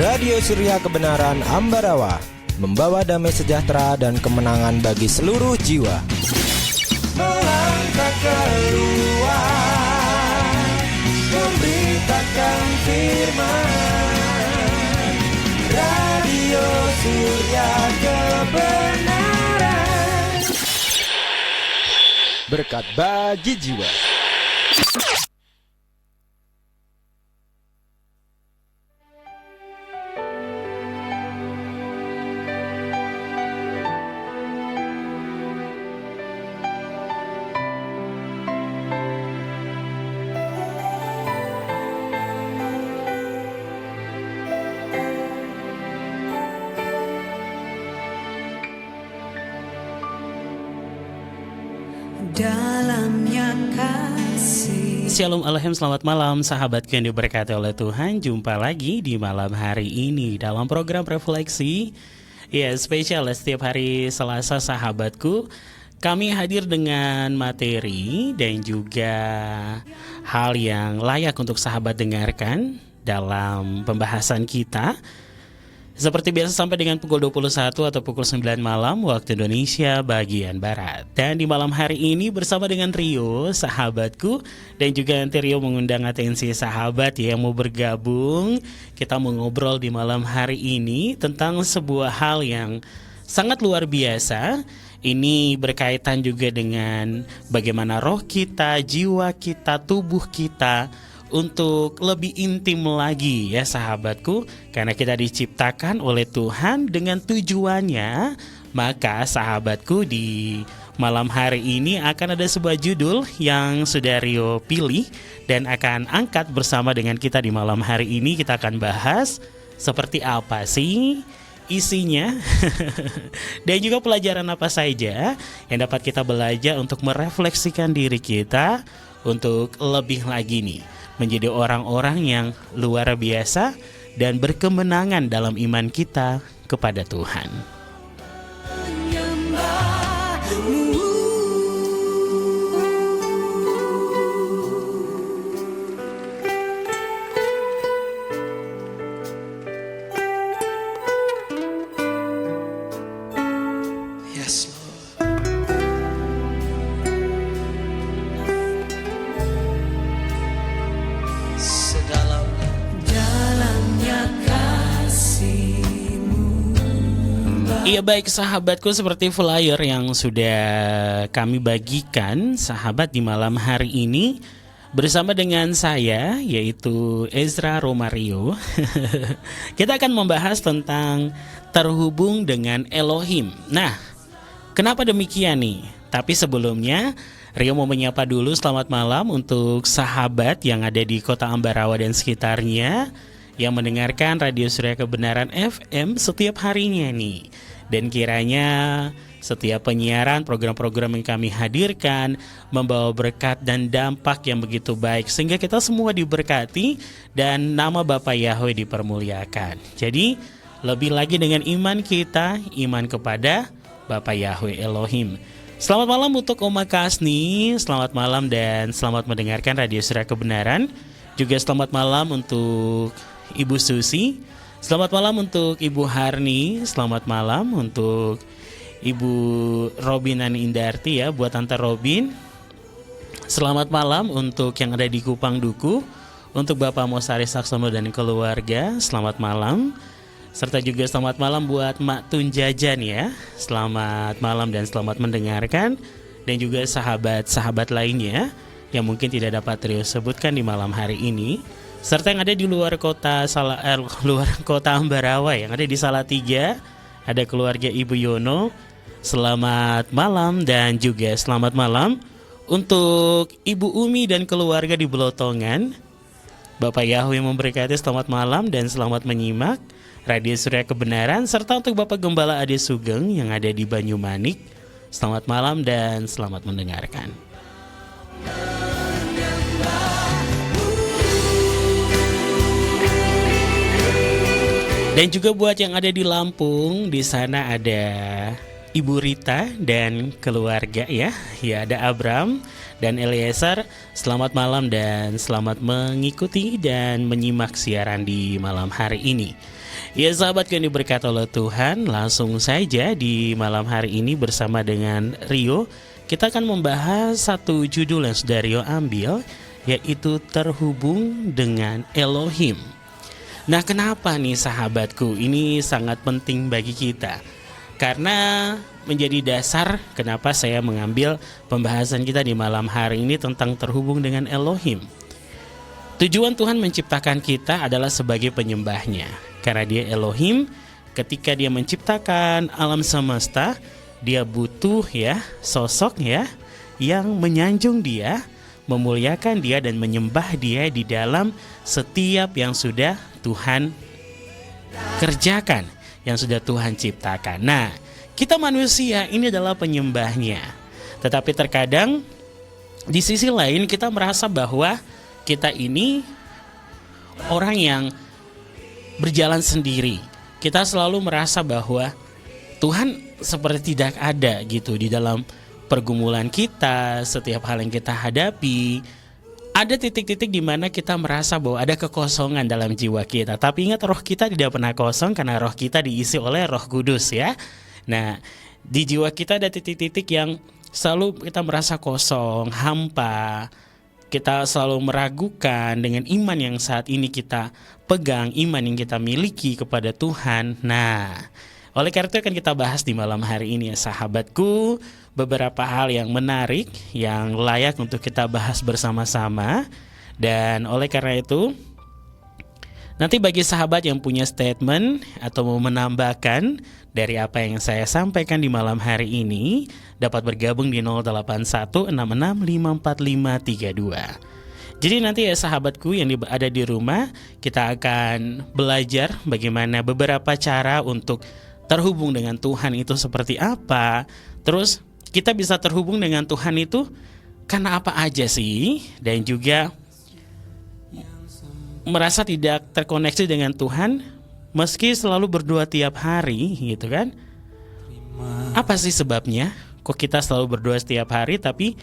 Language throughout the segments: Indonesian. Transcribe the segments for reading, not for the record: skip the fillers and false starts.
Radio Surya Kebenaran Ambarawa, membawa damai sejahtera dan kemenangan bagi seluruh jiwa. Melangkah keluar, memberitakan firman. Radio Surya Kebenaran, berkat bagi jiwa. Dalamnya kasih. Shalom Aleichem, selamat malam sahabatku yang diberkati oleh Tuhan. Jumpa lagi di malam hari ini dalam program Refleksi. Ya, spesial setiap hari Selasa sahabatku. Kami hadir dengan materi dan juga hal yang layak untuk sahabat dengarkan dalam pembahasan kita. Seperti biasa sampai dengan pukul 21 atau pukul 9 malam waktu Indonesia bagian Barat. Dan di malam hari ini bersama dengan Rio, sahabatku. Dan juga nanti Rio mengundang atensi sahabat yang mau bergabung. Kita mau ngobrol di malam hari ini tentang sebuah hal yang sangat luar biasa. Ini berkaitan juga dengan bagaimana roh kita, jiwa kita, tubuh kita untuk lebih intim lagi ya sahabatku. Karena kita diciptakan oleh Tuhan dengan tujuannya. Maka sahabatku, di malam hari ini akan ada sebuah judul yang sudah Rio pilih dan akan angkat bersama dengan kita di malam hari ini. Kita akan bahas seperti apa sih isinya dan juga pelajaran apa saja yang dapat kita belajar untuk merefleksikan diri kita untuk lebih lagi nih menjadi orang-orang yang luar biasa dan berkemenangan dalam iman kita kepada Tuhan. Iya baik sahabatku, seperti flyer yang sudah kami bagikan sahabat di malam hari ini bersama dengan saya yaitu Ezra Romario. Kita akan membahas tentang terhubung dengan Elohim. Nah, kenapa demikian nih? Tapi sebelumnya Rio mau menyapa dulu selamat malam untuk sahabat yang ada di kota Ambarawa dan sekitarnya yang mendengarkan Radio Surya Kebenaran FM setiap harinya nih. Dan kiranya setiap penyiaran program-program yang kami hadirkan membawa berkat dan dampak yang begitu baik sehingga kita semua diberkati dan nama Bapa Yahweh dipermuliakan. Jadi lebih lagi dengan iman kita, iman kepada Bapa Yahweh Elohim. Selamat malam untuk Oma Kasni, selamat malam dan selamat mendengarkan Radio Surya Kebenaran. Juga selamat malam untuk Ibu Susi. Selamat malam untuk Ibu Harni. Selamat malam untuk Ibu Robin Indarti ya, buat Tante Robin. Selamat malam untuk yang ada di Kupang Duku, untuk Bapak Mosari Saksono dan keluarga. Selamat malam. Serta juga selamat malam buat Mak Tunjajan ya. Selamat malam dan selamat mendengarkan. Dan juga sahabat-sahabat lainnya yang mungkin tidak dapat Rio sebutkan di malam hari ini. Serta yang ada di luar kota Ambarawa, yang ada di Salatiga, ada keluarga Ibu Yono. Selamat malam dan juga selamat malam untuk Ibu Umi dan keluarga di Belotongan. Bapak Yahweh memberkati, selamat malam dan selamat menyimak Radio Surya Kebenaran. Serta untuk Bapak Gembala Ade Sugeng yang ada di Banyumanik, selamat malam dan selamat mendengarkan. Dan juga buat yang ada di Lampung, di sana ada Ibu Rita dan keluarga ya. Ya, ada Abram dan Eliezer. Selamat malam dan selamat mengikuti dan menyimak siaran di malam hari ini. Ya sahabat yang diberkati oleh Tuhan, langsung saja di malam hari ini bersama dengan Rio, kita akan membahas satu judul yang sudah Rio ambil, yaitu terhubung dengan Elohim. Nah, kenapa nih sahabatku, ini sangat penting bagi kita, karena menjadi dasar kenapa saya mengambil pembahasan kita di malam hari ini tentang terhubung dengan Elohim. Tujuan Tuhan menciptakan kita adalah sebagai penyembahnya. Karena dia Elohim, ketika dia menciptakan alam semesta, dia butuh sosok yang menyanjung dia, memuliakan dia dan menyembah dia di dalam setiap yang sudah Tuhan kerjakan, yang sudah Tuhan ciptakan. Nah, kita manusia ini adalah penyembahnya. Tetapi terkadang di sisi lain kita merasa bahwa kita ini orang yang berjalan sendiri. Kita selalu merasa bahwa Tuhan seperti tidak ada gitu di dalam pergumulan kita, setiap hal yang kita hadapi. Ada titik-titik di mana kita merasa bahwa ada kekosongan dalam jiwa kita. Tapi ingat, roh kita tidak pernah kosong karena roh kita diisi oleh Roh Kudus ya. Nah, di jiwa kita ada titik-titik yang selalu kita merasa kosong, hampa. Kita selalu meragukan dengan iman yang saat ini kita pegang, iman yang kita miliki kepada Tuhan. Nah, oleh karena itu akan kita bahas di malam hari ini ya sahabatku, beberapa hal yang menarik, yang layak untuk kita bahas bersama-sama. Dan oleh karena itu, nanti bagi sahabat yang punya statement atau mau menambahkan dari apa yang saya sampaikan di malam hari ini, dapat bergabung di 0816654532. Jadi nanti ya sahabatku yang ada di rumah, kita akan belajar bagaimana beberapa cara untuk terhubung dengan Tuhan itu seperti apa. Terus kita bisa terhubung dengan Tuhan itu karena apa aja sih, dan juga merasa tidak terkoneksi dengan Tuhan meski selalu berdoa tiap hari gitu kan. Apa sih sebabnya? Kok kita selalu berdoa setiap hari tapi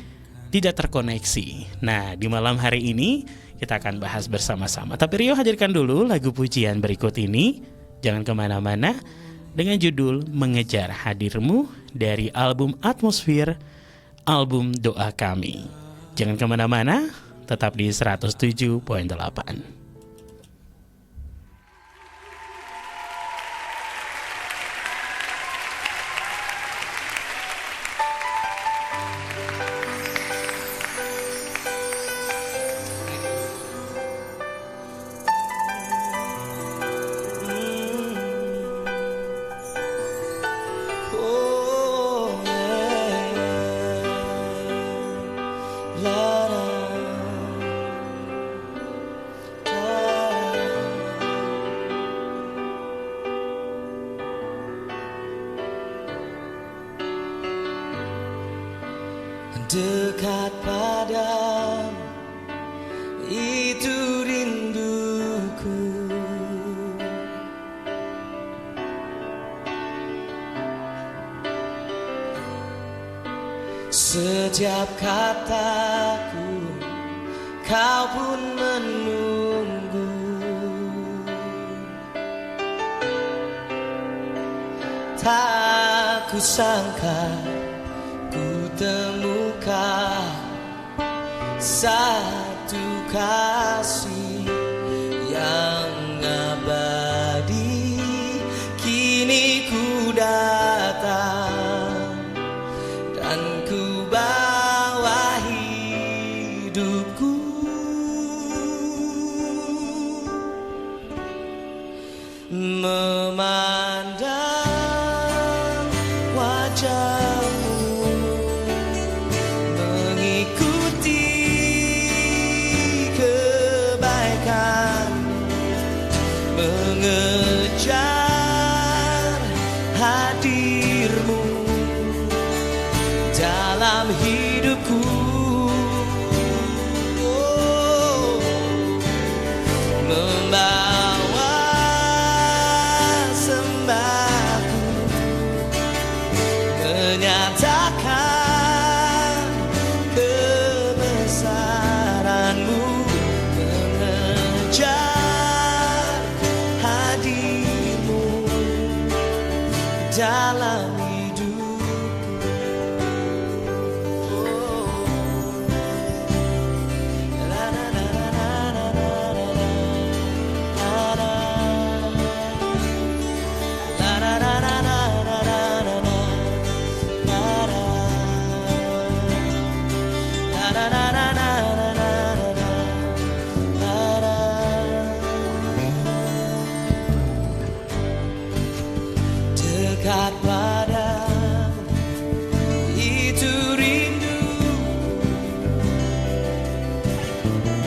tidak terkoneksi? Nah, di malam hari ini kita akan bahas bersama-sama. Tapi Rio hadirkan dulu lagu pujian berikut ini. Jangan kemana-mana, dengan judul Mengejar Hadirmu dari album Atmosfer, album Doa Kami. Jangan kemana-mana, tetap di 107.8. Dekat padamu, itu rinduku. Setiap kataku, kau pun menunggu. Tak kusangka ku temukan satu kasih yang abadi. Kini ku datang dan ku bawa hidupku. Memandang wajahmu, mengikuti kebaikan, mengejar hadirmu dalam hidupku. Membawa sembahku, menyatakan kebesaranmu, mengejar hadirmu dalam hidupku. La la la la la la la la. La la la la la la la la la. La la la la la la la la. Dekat padamu itu rindu,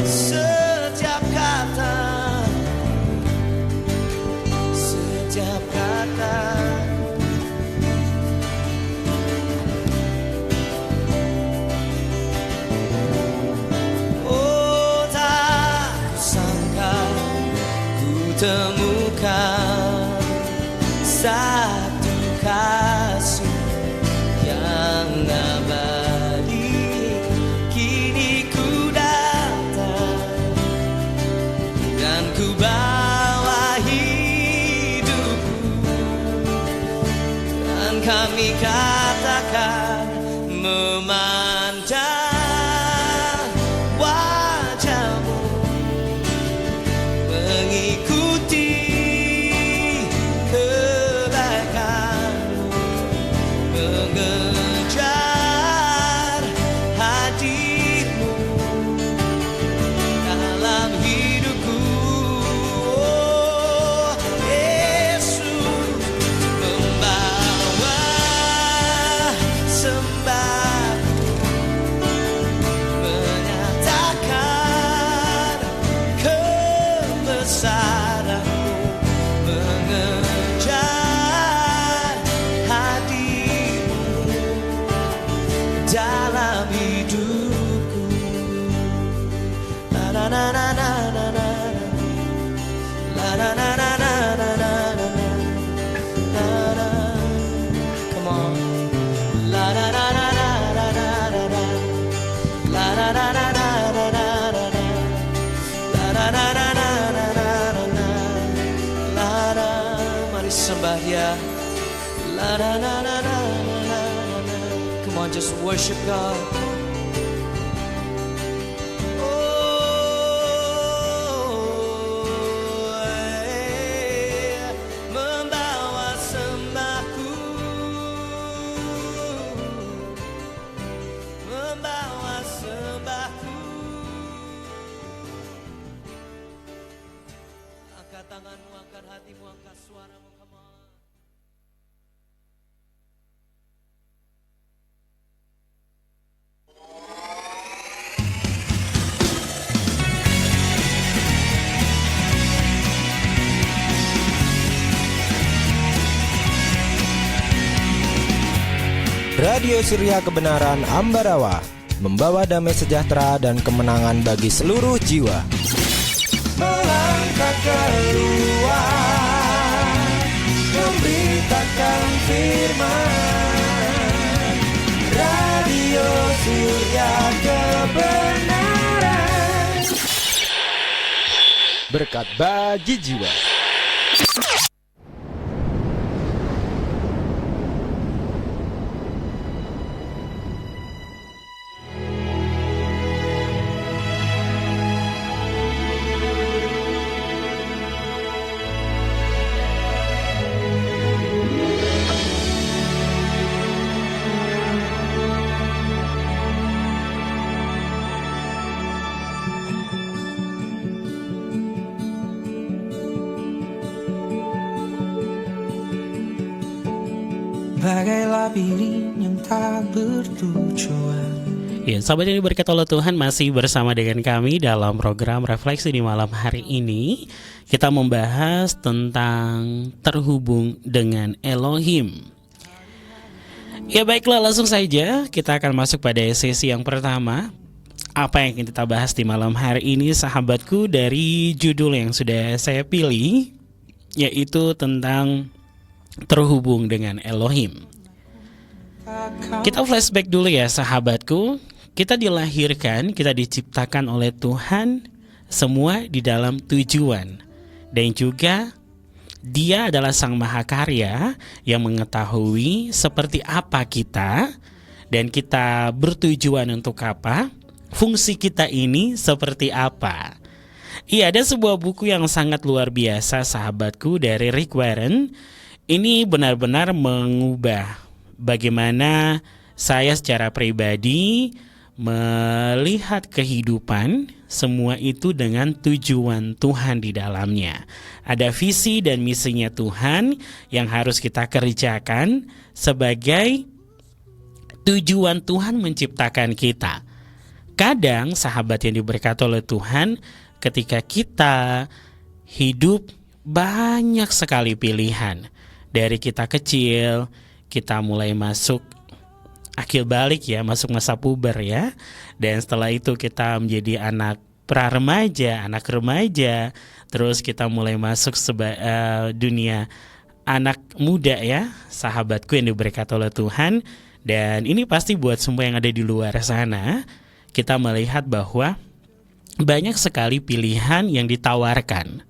setiap kata, setiap kata. Oh, tak kusangka ku temukan satu kasih yang abadi. Kini ku datang dan ku bawa hidupku, dan kami katakan memandang wajahmu, mengikuti kebaikanmu, mengejar hadirmu dalam hidupku. Oh, Yesus, membawa sembahku, menyatakan kebesaranmu, mengejar hadirmu dalam hidupku. La la la la la la la. La la la la la la la la. La la. Come on. La la la la la la la la. La la la la la la la la. La la la la la la la la. La la. Mari sembah dia. La la la la la la la. Come on, just worship God. Membawa sembahku, membawa sembahku. Angkat tanganmu, angkat hatimu, angkat suaramu, come on. Radio Surya Kebenaran Ambarawa, membawa damai sejahtera dan kemenangan bagi seluruh jiwa. Melangkah keluar, memberitakan firman. Radio Surya Kebenaran, Berkat bagi jiwa. bagai labirin yang tak bertujuan. Ya, sahabat yang diberkati oleh Tuhan, masih bersama dengan kami dalam program Refleksi di malam hari ini. Kita membahas tentang terhubung dengan Elohim. Ya baiklah, langsung saja kita akan masuk pada sesi yang pertama. Apa yang kita bahas di malam hari ini, sahabatku, dari judul yang sudah saya pilih, yaitu tentang terhubung dengan Elohim. Kita flashback dulu ya sahabatku. Kita dilahirkan, kita diciptakan oleh Tuhan, semua di dalam tujuan dan juga Dia adalah Sang Mahakarya yang mengetahui seperti apa kita dan kita bertujuan untuk apa, fungsi kita ini seperti apa. Iya, ada sebuah buku yang sangat luar biasa sahabatku dari Rick Warren. Ini benar-benar mengubah bagaimana saya secara pribadi melihat kehidupan, semua itu dengan tujuan Tuhan di dalamnya. Ada visi dan misinya Tuhan yang harus kita kerjakan sebagai tujuan Tuhan menciptakan kita. Kadang sahabat yang diberkati oleh Tuhan, ketika kita hidup banyak sekali pilihan. Dari kita kecil, kita mulai masuk akil balik ya, masuk masa puber ya. Dan setelah itu kita menjadi anak pra-remaja, anak remaja. Terus kita mulai masuk dunia anak muda ya, sahabatku yang diberkati oleh Tuhan. Dan ini pasti buat semua yang ada di luar sana, kita melihat bahwa banyak sekali pilihan yang ditawarkan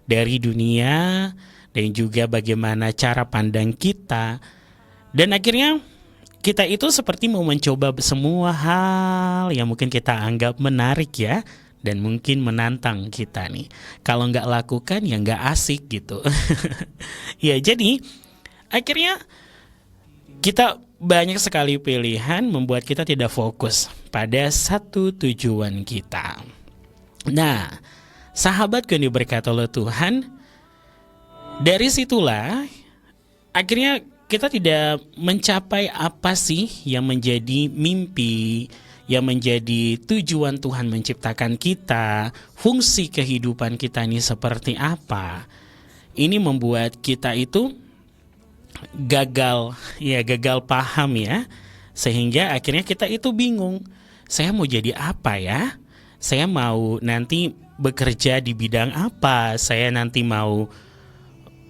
dari dunia dan juga bagaimana cara pandang kita. Dan akhirnya kita itu seperti mau mencoba semua hal yang mungkin kita anggap menarik ya, dan mungkin menantang kita nih. Kalau nggak lakukan ya nggak asik gitu. Ya, jadi akhirnya kita banyak sekali pilihan membuat kita tidak fokus pada satu tujuan kita. Nah, sahabatku yang diberkati oleh Tuhan, dari situlah akhirnya kita tidak mencapai apa sih yang menjadi mimpi, yang menjadi tujuan Tuhan menciptakan kita, fungsi kehidupan kita ini seperti apa. Ini membuat kita itu gagal paham ya, sehingga akhirnya kita itu bingung. Saya mau jadi apa ya? Saya mau nanti bekerja di bidang apa? Saya nanti mau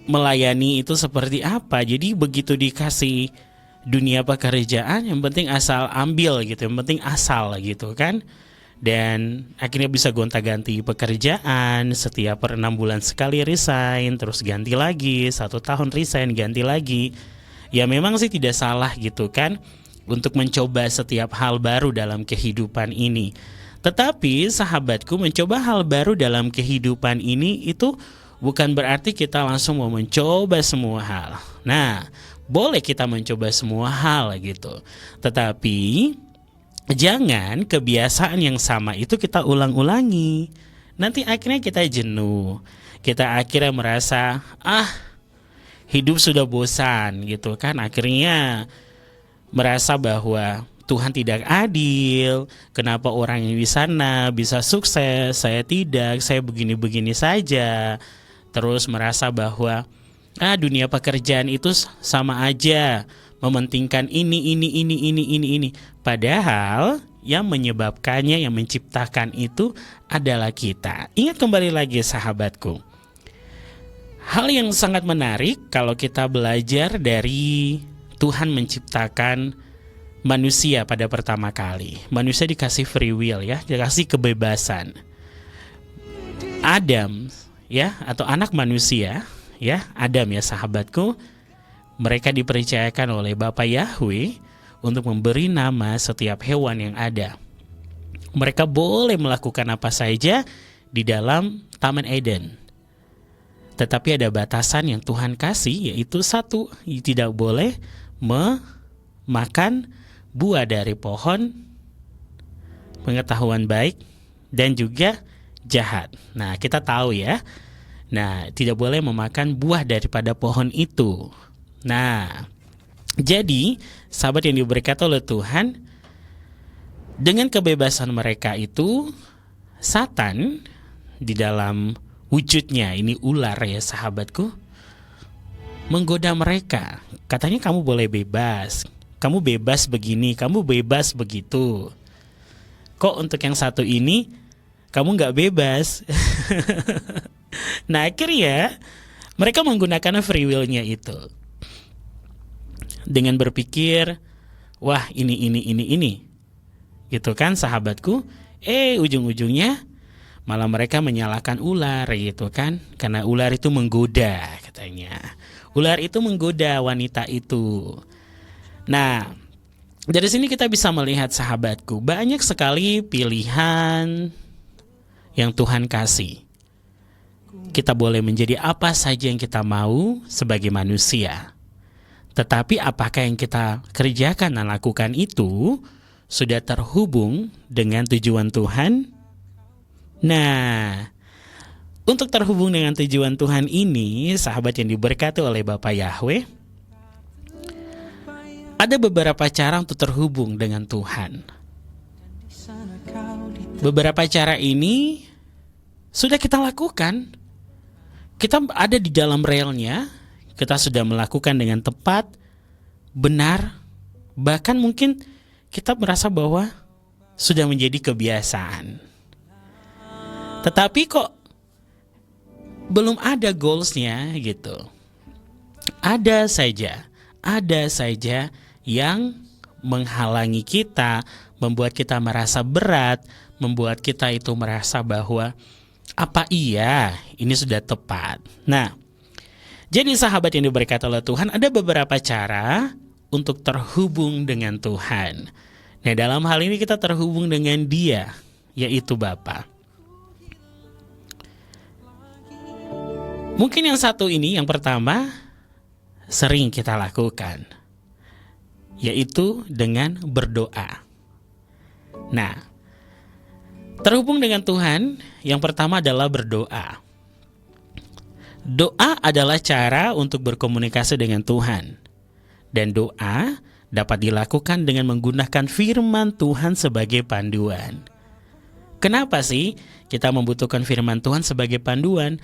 melayani itu seperti apa? Jadi begitu dikasih dunia pekerjaan, yang penting asal ambil gitu, yang penting asal gitu kan. Dan akhirnya bisa gonta-ganti pekerjaan, setiap per 6 bulan sekali resign, terus ganti lagi, 1 tahun resign, ganti lagi. Ya memang sih tidak salah gitu kan, untuk mencoba setiap hal baru dalam kehidupan ini. Tetapi sahabatku, mencoba hal baru dalam kehidupan ini itu bukan berarti kita langsung mau mencoba semua hal. Nah, boleh kita mencoba semua hal gitu, tetapi jangan kebiasaan yang sama itu kita ulang-ulangi. Nanti akhirnya kita jenuh. Kita akhirnya merasa, hidup sudah bosan gitu kan. Akhirnya merasa bahwa Tuhan tidak adil. Kenapa orang yang di sana bisa sukses, saya tidak, saya begini-begini saja. Terus merasa bahwa dunia pekerjaan itu sama aja, mementingkan ini. Padahal yang menyebabkannya, yang menciptakan itu adalah kita. Ingat kembali lagi sahabatku, hal yang sangat menarik kalau kita belajar dari Tuhan menciptakan manusia pada pertama kali. Manusia dikasih free will ya, dikasih kebebasan. Adam ya, atau anak manusia ya, Adam ya sahabatku, mereka dipercayakan oleh Bapa Yahweh untuk memberi nama setiap hewan yang ada. Mereka boleh melakukan apa saja di dalam Taman Eden. Tetapi ada batasan yang Tuhan kasih, yaitu satu, tidak boleh memakan buah dari pohon pengetahuan baik dan juga jahat. Nah, kita tahu ya. Nah, tidak boleh memakan buah daripada pohon itu. Nah, jadi sahabat yang diberkati oleh Tuhan, dengan kebebasan mereka itu, Satan di dalam wujudnya, ini ular ya sahabatku, menggoda mereka. Katanya kamu boleh bebas, kamu bebas begini, kamu bebas begitu. Kok untuk yang satu ini kamu gak bebas? Nah, akhirnya mereka menggunakan free will-nya itu dengan berpikir, wah ini gitu kan sahabatku. Ujung-ujungnya Malah mereka menyalahkan ular gitu kan, karena ular itu menggoda katanya. Ular itu menggoda wanita itu. Nah, dari sini kita bisa melihat sahabatku, banyak sekali pilihan yang Tuhan kasih. Kita boleh menjadi apa saja yang kita mau sebagai manusia. Tetapi apakah yang kita kerjakan dan lakukan itu sudah terhubung dengan tujuan Tuhan? Nah, untuk terhubung dengan tujuan Tuhan ini, sahabat yang diberkati oleh Bapa Yahweh, ada beberapa cara untuk terhubung dengan Tuhan. Beberapa cara ini sudah kita lakukan. Kita ada di dalam relnya, kita sudah melakukan dengan tepat, benar, bahkan mungkin kita merasa bahwa sudah menjadi kebiasaan. Tetapi kok belum ada goalsnya gitu. Ada saja yang menghalangi kita, membuat kita merasa berat, membuat kita itu merasa bahwa apa iya ini sudah tepat. Nah, jadi sahabat yang diberkati oleh Tuhan, ada beberapa cara untuk terhubung dengan Tuhan. Nah, dalam hal ini kita terhubung dengan Dia, yaitu Bapa. Mungkin yang satu ini, yang pertama, sering kita lakukan, yaitu dengan berdoa. Nah, terhubung dengan Tuhan, yang pertama adalah berdoa. Doa adalah cara untuk berkomunikasi dengan Tuhan. Dan doa dapat dilakukan dengan menggunakan firman Tuhan sebagai panduan. Kenapa sih kita membutuhkan firman Tuhan sebagai panduan?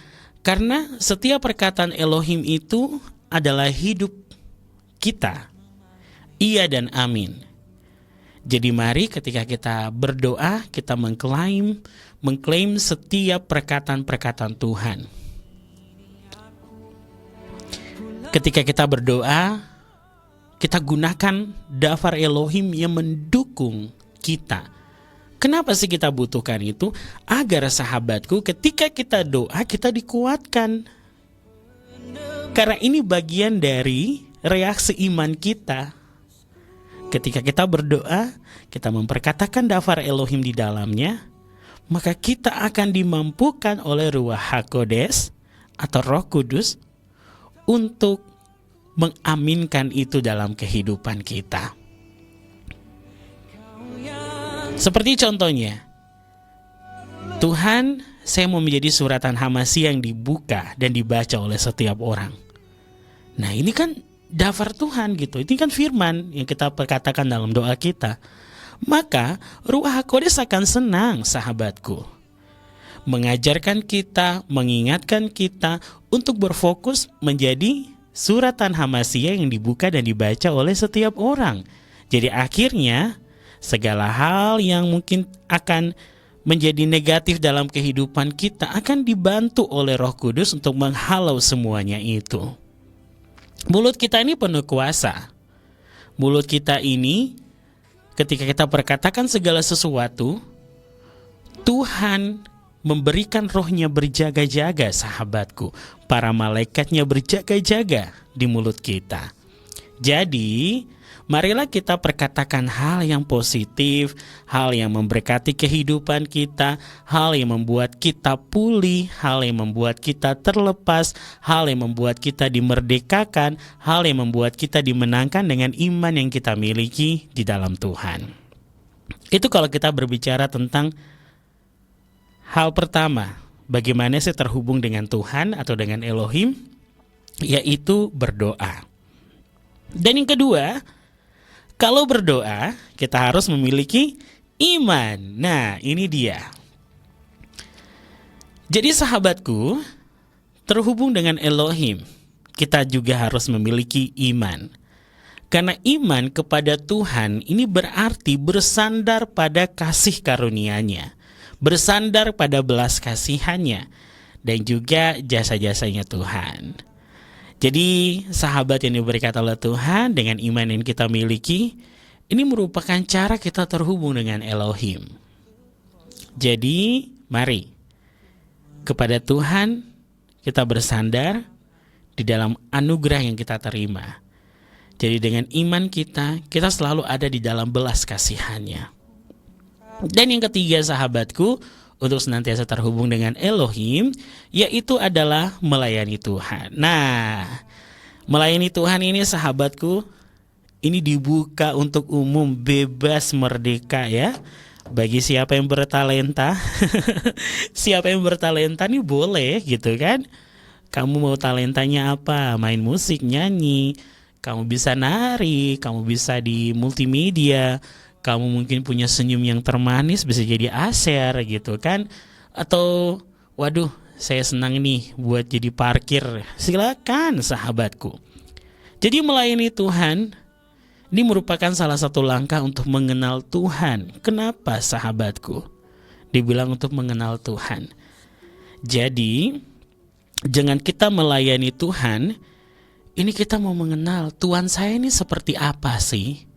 Karena setiap perkataan Elohim itu adalah hidup kita. Iya dan amin. Jadi mari ketika kita berdoa, kita mengklaim setiap perkataan-perkataan Tuhan. Ketika kita berdoa, kita gunakan daftar Elohim yang mendukung kita. Kenapa sih kita butuhkan itu? Agar sahabatku, ketika kita doa, kita dikuatkan. Karena ini bagian dari reaksi iman kita. Ketika kita berdoa, kita memperkatakan daftar Elohim di dalamnya, maka kita akan dimampukan oleh Ruach HaKodes atau Roh Kudus untuk mengaminkan itu dalam kehidupan kita. Seperti contohnya, Tuhan, saya mau menjadi suratan Hamasi yang dibuka dan dibaca oleh setiap orang. Nah, ini kan daftar Tuhan gitu. Ini kan firman yang kita perkatakan dalam doa kita. Maka Ruach HaKodes akan senang, sahabatku, mengajarkan kita, mengingatkan kita untuk berfokus menjadi suratan Hamasiyah yang dibuka dan dibaca oleh setiap orang. Jadi akhirnya segala hal yang mungkin akan menjadi negatif dalam kehidupan kita akan dibantu oleh Roh Kudus untuk menghalau semuanya itu. Mulut kita ini penuh kuasa. Mulut kita ini ketika kita perkatakan segala sesuatu, Tuhan memberikan rohnya berjaga-jaga, sahabatku. Para malaikatnya berjaga-jaga di mulut kita. Jadi, marilah kita perkatakan hal yang positif, hal yang memberkati kehidupan kita, hal yang membuat kita pulih, hal yang membuat kita terlepas, hal yang membuat kita dimerdekakan, hal yang membuat kita dimenangkan dengan iman yang kita miliki di dalam Tuhan. Itu kalau kita berbicara tentang hal pertama, bagaimana saya terhubung dengan Tuhan atau dengan Elohim, yaitu berdoa. Dan yang kedua, kalau berdoa, kita harus memiliki iman. Nah, ini dia. Jadi sahabatku, terhubung dengan Elohim, kita juga harus memiliki iman. Karena iman kepada Tuhan ini berarti bersandar pada kasih karunia-Nya, bersandar pada belas kasihan-Nya, dan juga jasa-jasanya Tuhan. Jadi sahabat yang diberkati oleh Tuhan, dengan iman yang kita miliki, ini merupakan cara kita terhubung dengan Elohim. Jadi mari kepada Tuhan, kita bersandar di dalam anugerah yang kita terima. Jadi dengan iman kita selalu ada di dalam belas kasihan-Nya. Dan yang ketiga sahabatku, untuk senantiasa terhubung dengan Elohim, yaitu adalah melayani Tuhan. Nah, melayani Tuhan ini sahabatku, ini dibuka untuk umum, bebas, merdeka ya. Bagi siapa yang bertalenta, siapa yang bertalenta nih boleh gitu kan. Kamu mau talentanya apa? Main musik, nyanyi, kamu bisa nari, kamu bisa di multimedia, kamu mungkin punya senyum yang termanis, bisa jadi aser gitu kan. Atau waduh, saya senang nih buat jadi parkir. Silakan sahabatku. Jadi melayani Tuhan ini merupakan salah satu langkah untuk mengenal Tuhan. Kenapa sahabatku? Dibilang untuk mengenal Tuhan. Jadi jangan kita melayani Tuhan, ini kita mau mengenal Tuhan saya ini seperti apa sih?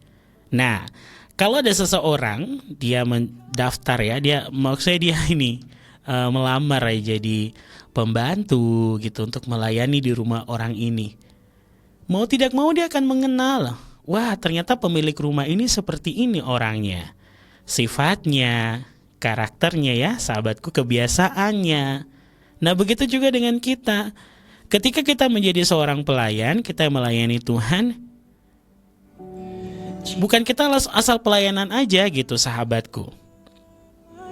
Nah, kalau ada seseorang dia mendaftar ya, maksudnya dia ini melamar ya jadi pembantu gitu untuk melayani di rumah orang ini. Mau tidak mau dia akan mengenal. Wah, ternyata pemilik rumah ini seperti ini orangnya. Sifatnya, karakternya ya, sahabatku, kebiasaannya. Nah, begitu juga dengan kita. Ketika kita menjadi seorang pelayan, kita melayani Tuhan, bukan kita asal pelayanan aja gitu sahabatku.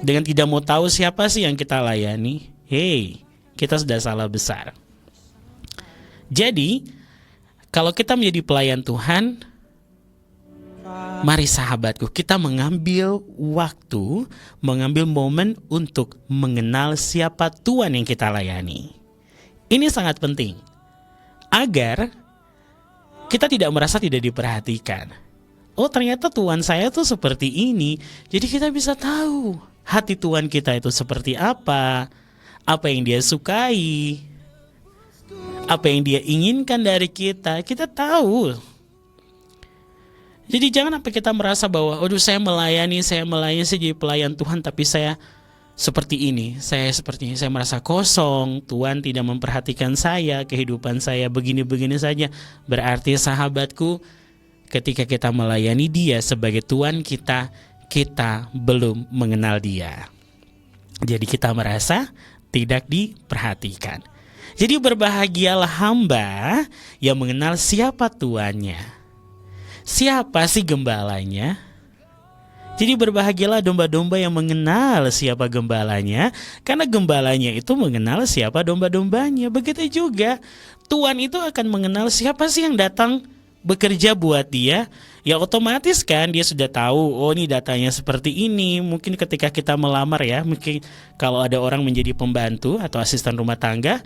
Dengan tidak mau tahu siapa sih yang kita layani, kita sudah salah besar. Jadi, kalau kita menjadi pelayan Tuhan, mari sahabatku, kita mengambil waktu, mengambil momen untuk mengenal siapa Tuhan yang kita layani. Ini sangat penting, agar kita tidak merasa tidak diperhatikan. Oh, ternyata Tuhan saya tuh seperti ini. Jadi kita bisa tahu hati Tuhan kita itu seperti apa yang Dia sukai, apa yang Dia inginkan dari kita tahu. Jadi jangan sampai kita merasa bahwa saya melayani, saya jadi pelayan Tuhan, tapi saya seperti ini, saya merasa kosong, Tuhan tidak memperhatikan saya, kehidupan saya begini-begini saja. Berarti sahabatku, ketika kita melayani Dia sebagai Tuhan kita belum mengenal Dia. Jadi kita merasa tidak diperhatikan. Jadi berbahagialah hamba yang mengenal siapa Tuannya. Siapa sih gembalanya? Jadi berbahagialah domba-domba yang mengenal siapa gembalanya, karena gembalanya itu mengenal siapa domba-dombanya. Begitu juga Tuhan itu akan mengenal siapa sih yang datang bekerja buat Dia. Ya otomatis kan dia sudah tahu, ini datanya seperti ini. Mungkin ketika kita melamar ya, mungkin kalau ada orang menjadi pembantu atau asisten rumah tangga,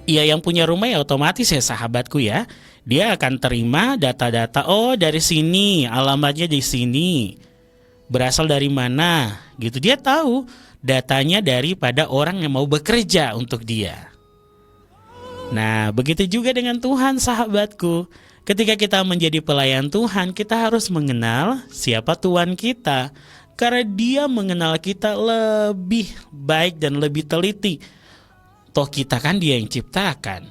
ya yang punya rumah ya otomatis ya sahabatku ya, dia akan terima data-data, dari sini, alamatnya di sini, berasal dari mana gitu. Dia tahu datanya daripada orang yang mau bekerja untuk dia. Nah, begitu juga dengan Tuhan sahabatku. Ketika kita menjadi pelayan Tuhan, kita harus mengenal siapa Tuhan kita, karena Dia mengenal kita lebih baik dan lebih teliti. Toh kita kan Dia yang ciptakan.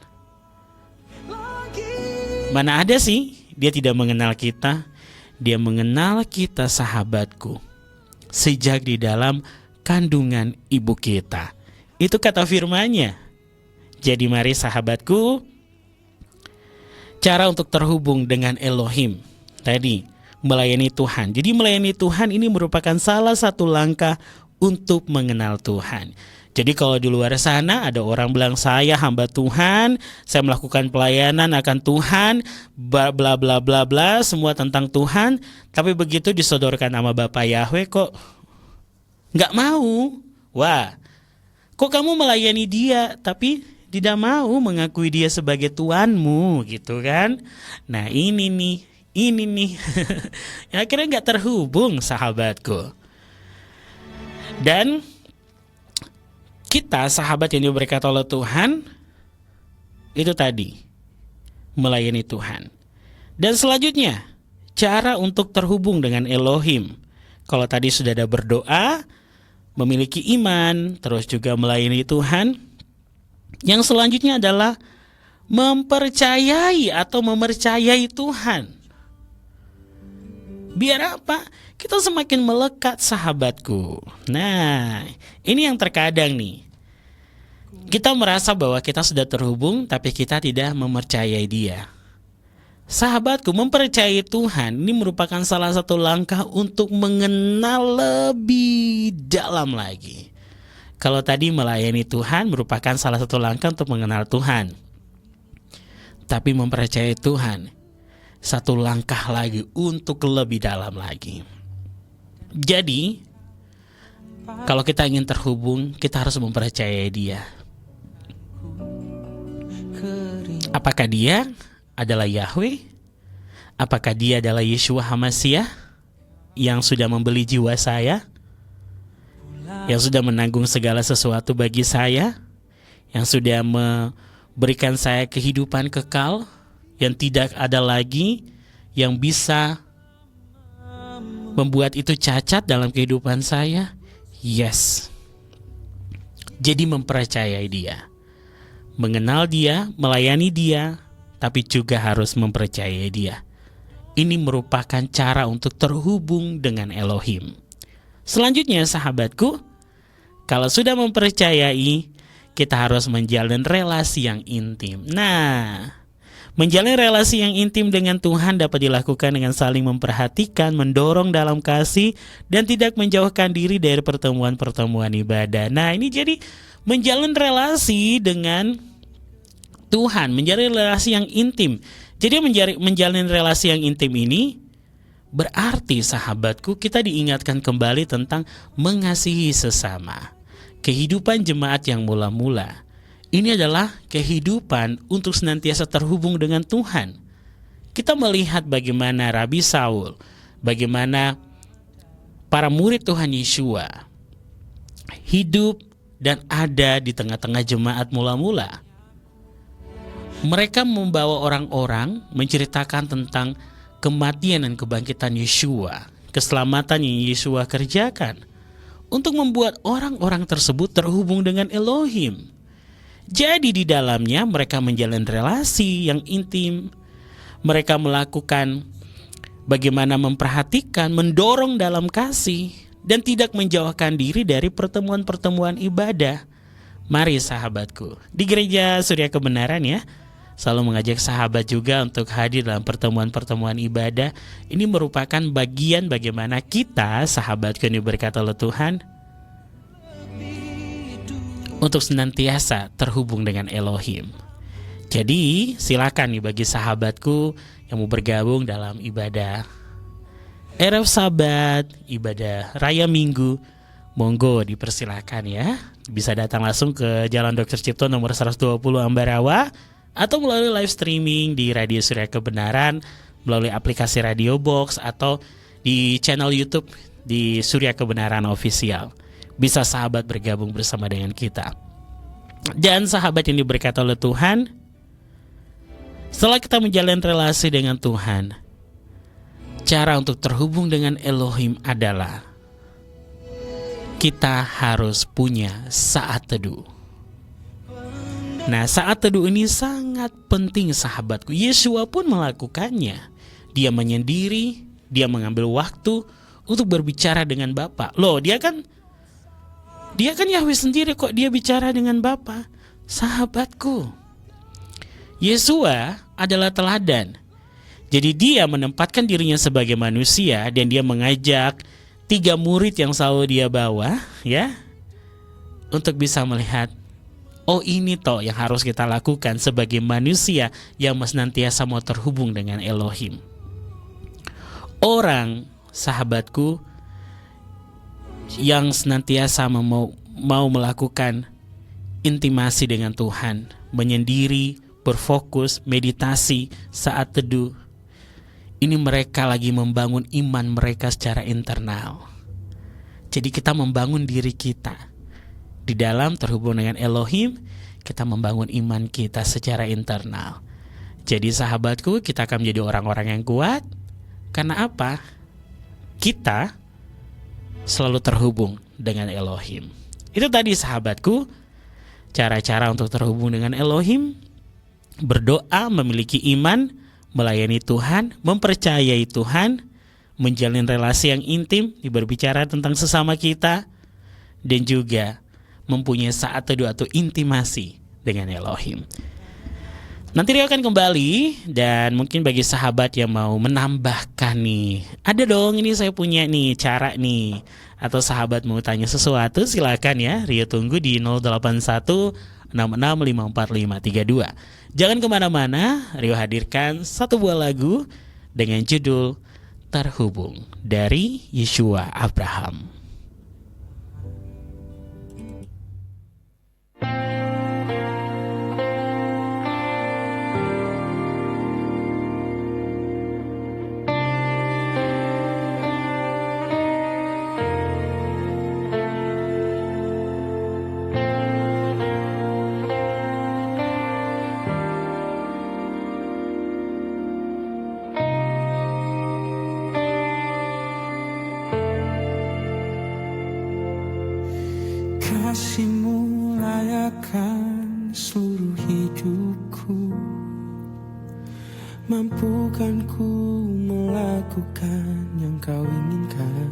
Mana ada sih Dia tidak mengenal kita? Dia mengenal kita sahabatku sejak di dalam kandungan ibu kita. Itu kata firman-Nya. Jadi mari sahabatku, cara untuk terhubung dengan Elohim tadi, melayani Tuhan. Jadi melayani Tuhan ini merupakan salah satu langkah untuk mengenal Tuhan. Jadi kalau di luar sana ada orang bilang saya hamba Tuhan, saya melakukan pelayanan akan Tuhan, bla bla bla bla bla, semua tentang Tuhan, tapi begitu disodorkan sama Bapak Yahweh kok nggak mau. Wah, kok kamu melayani Dia tapi tidak mau mengakui Dia sebagai Tuhanmu gitu kan? Nah ini nih akhirnya nggak terhubung sahabatku. Dan kita sahabat yang diberkati oleh Tuhan, itu tadi melayani Tuhan. Dan selanjutnya cara untuk terhubung dengan Elohim. Kalau tadi sudah ada berdoa, memiliki iman, terus juga melayani Tuhan. Yang selanjutnya adalah mempercayai atau memercayai Tuhan. Biar apa? Kita semakin melekat, sahabatku. Nah, ini yang terkadang nih, kita merasa bahwa kita sudah terhubung, tapi kita tidak mempercayai Dia. Sahabatku, mempercayai Tuhan ini merupakan salah satu langkah untuk mengenal lebih dalam lagi. Kalau tadi melayani Tuhan merupakan salah satu langkah untuk mengenal Tuhan, tapi mempercayai Tuhan satu langkah lagi untuk lebih dalam lagi. Jadi, kalau kita ingin terhubung, kita harus mempercayai Dia. Apakah Dia adalah Yahweh? Apakah Dia adalah Yeshua HaMashiach yang sudah membeli jiwa saya, yang sudah menanggung segala sesuatu bagi saya, yang sudah memberikan saya kehidupan kekal yang tidak ada lagi yang bisa membuat itu cacat dalam kehidupan saya? Yes. Jadi mempercayai Dia, mengenal Dia, melayani Dia, tapi juga harus mempercayai Dia. Ini merupakan cara untuk terhubung dengan Elohim. Selanjutnya, sahabatku, kalau sudah mempercayai, kita harus menjalin relasi yang intim. Nah, menjalin relasi yang intim dengan Tuhan dapat dilakukan dengan saling memperhatikan, mendorong dalam kasih, dan tidak menjauhkan diri dari pertemuan-pertemuan ibadah. Nah, ini jadi menjalin relasi dengan Tuhan, menjalin relasi yang intim. Jadi menjalin relasi yang intim ini berarti, sahabatku, kita diingatkan kembali tentang mengasihi sesama. Kehidupan jemaat yang mula-mula ini adalah kehidupan untuk senantiasa terhubung dengan Tuhan. Kita melihat bagaimana Rabi Saul, bagaimana para murid Tuhan Yeshua hidup dan ada di tengah-tengah jemaat mula-mula. Mereka membawa orang-orang menceritakan tentang kematian dan kebangkitan Yeshua, keselamatan yang Yeshua kerjakan, untuk membuat orang-orang tersebut terhubung dengan Elohim. Jadi di dalamnya mereka menjalin relasi yang intim. Mereka melakukan bagaimana memperhatikan, mendorong dalam kasih, dan tidak menjauhkan diri dari pertemuan-pertemuan ibadah. Mari sahabatku, di Gereja Surya Kebenaran ya, selalu mengajak sahabat juga untuk hadir dalam pertemuan-pertemuan ibadah. Ini merupakan bagian bagaimana kita, sahabatku yang berkata oleh Tuhan, untuk senantiasa terhubung dengan Elohim. Jadi silakan nih bagi sahabatku yang mau bergabung dalam ibadah Erev Sabat, ibadah Raya Minggu, monggo dipersilakan ya. Bisa datang langsung ke Jalan Dr. Cipto nomor 120 Ambarawa, atau melalui live streaming di Radio Surya Kebenaran, melalui aplikasi Radio Box, atau di channel YouTube di Surya Kebenaran Official. Bisa sahabat bergabung bersama dengan kita. Dan sahabat yang diberkati oleh Tuhan, setelah kita menjalin relasi dengan Tuhan, cara untuk terhubung dengan Elohim adalah kita harus punya saat teduh. Nah, saat teduh ini sangat penting sahabatku. Yeshua pun melakukannya. Dia menyendiri, dia mengambil waktu untuk berbicara dengan Bapa. Loh, dia kan Yahweh sendiri kok dia bicara dengan Bapa. Sahabatku, Yeshua adalah teladan. Jadi dia menempatkan dirinya sebagai manusia dan dia mengajak 3 murid yang selalu dia bawa ya, untuk bisa melihat, oh ini toh yang harus kita lakukan sebagai manusia yang senantiasa mau terhubung dengan Elohim. Orang, sahabatku, yang senantiasa mau melakukan intimasi dengan Tuhan, menyendiri, berfokus, meditasi, saat teduh, ini mereka lagi membangun iman mereka secara internal. Jadi kita membangun diri kita di dalam terhubung dengan Elohim, kita membangun iman kita secara internal. Jadi sahabatku, kita akan menjadi orang-orang yang kuat. Karena apa? Kita selalu terhubung dengan Elohim. Itu tadi sahabatku, cara-cara untuk terhubung dengan Elohim: berdoa, memiliki iman, melayani Tuhan, mempercayai Tuhan, menjalin relasi yang intim, berbicara tentang sesama kita, dan juga mempunyai saat teduh atau intimasi dengan Elohim. Nanti Rio akan kembali, dan mungkin bagi sahabat yang mau menambahkan nih, ada dong ini saya punya nih cara nih, atau sahabat mau tanya sesuatu, silakan ya, Rio tunggu di 081 66545532. Jangan kemana-mana, Rio hadirkan satu buah lagu dengan judul Terhubung dari Yeshua Abraham. Kasih-Mu layakan seluruh hidupku, mampukan ku melakukan yang Kau inginkan.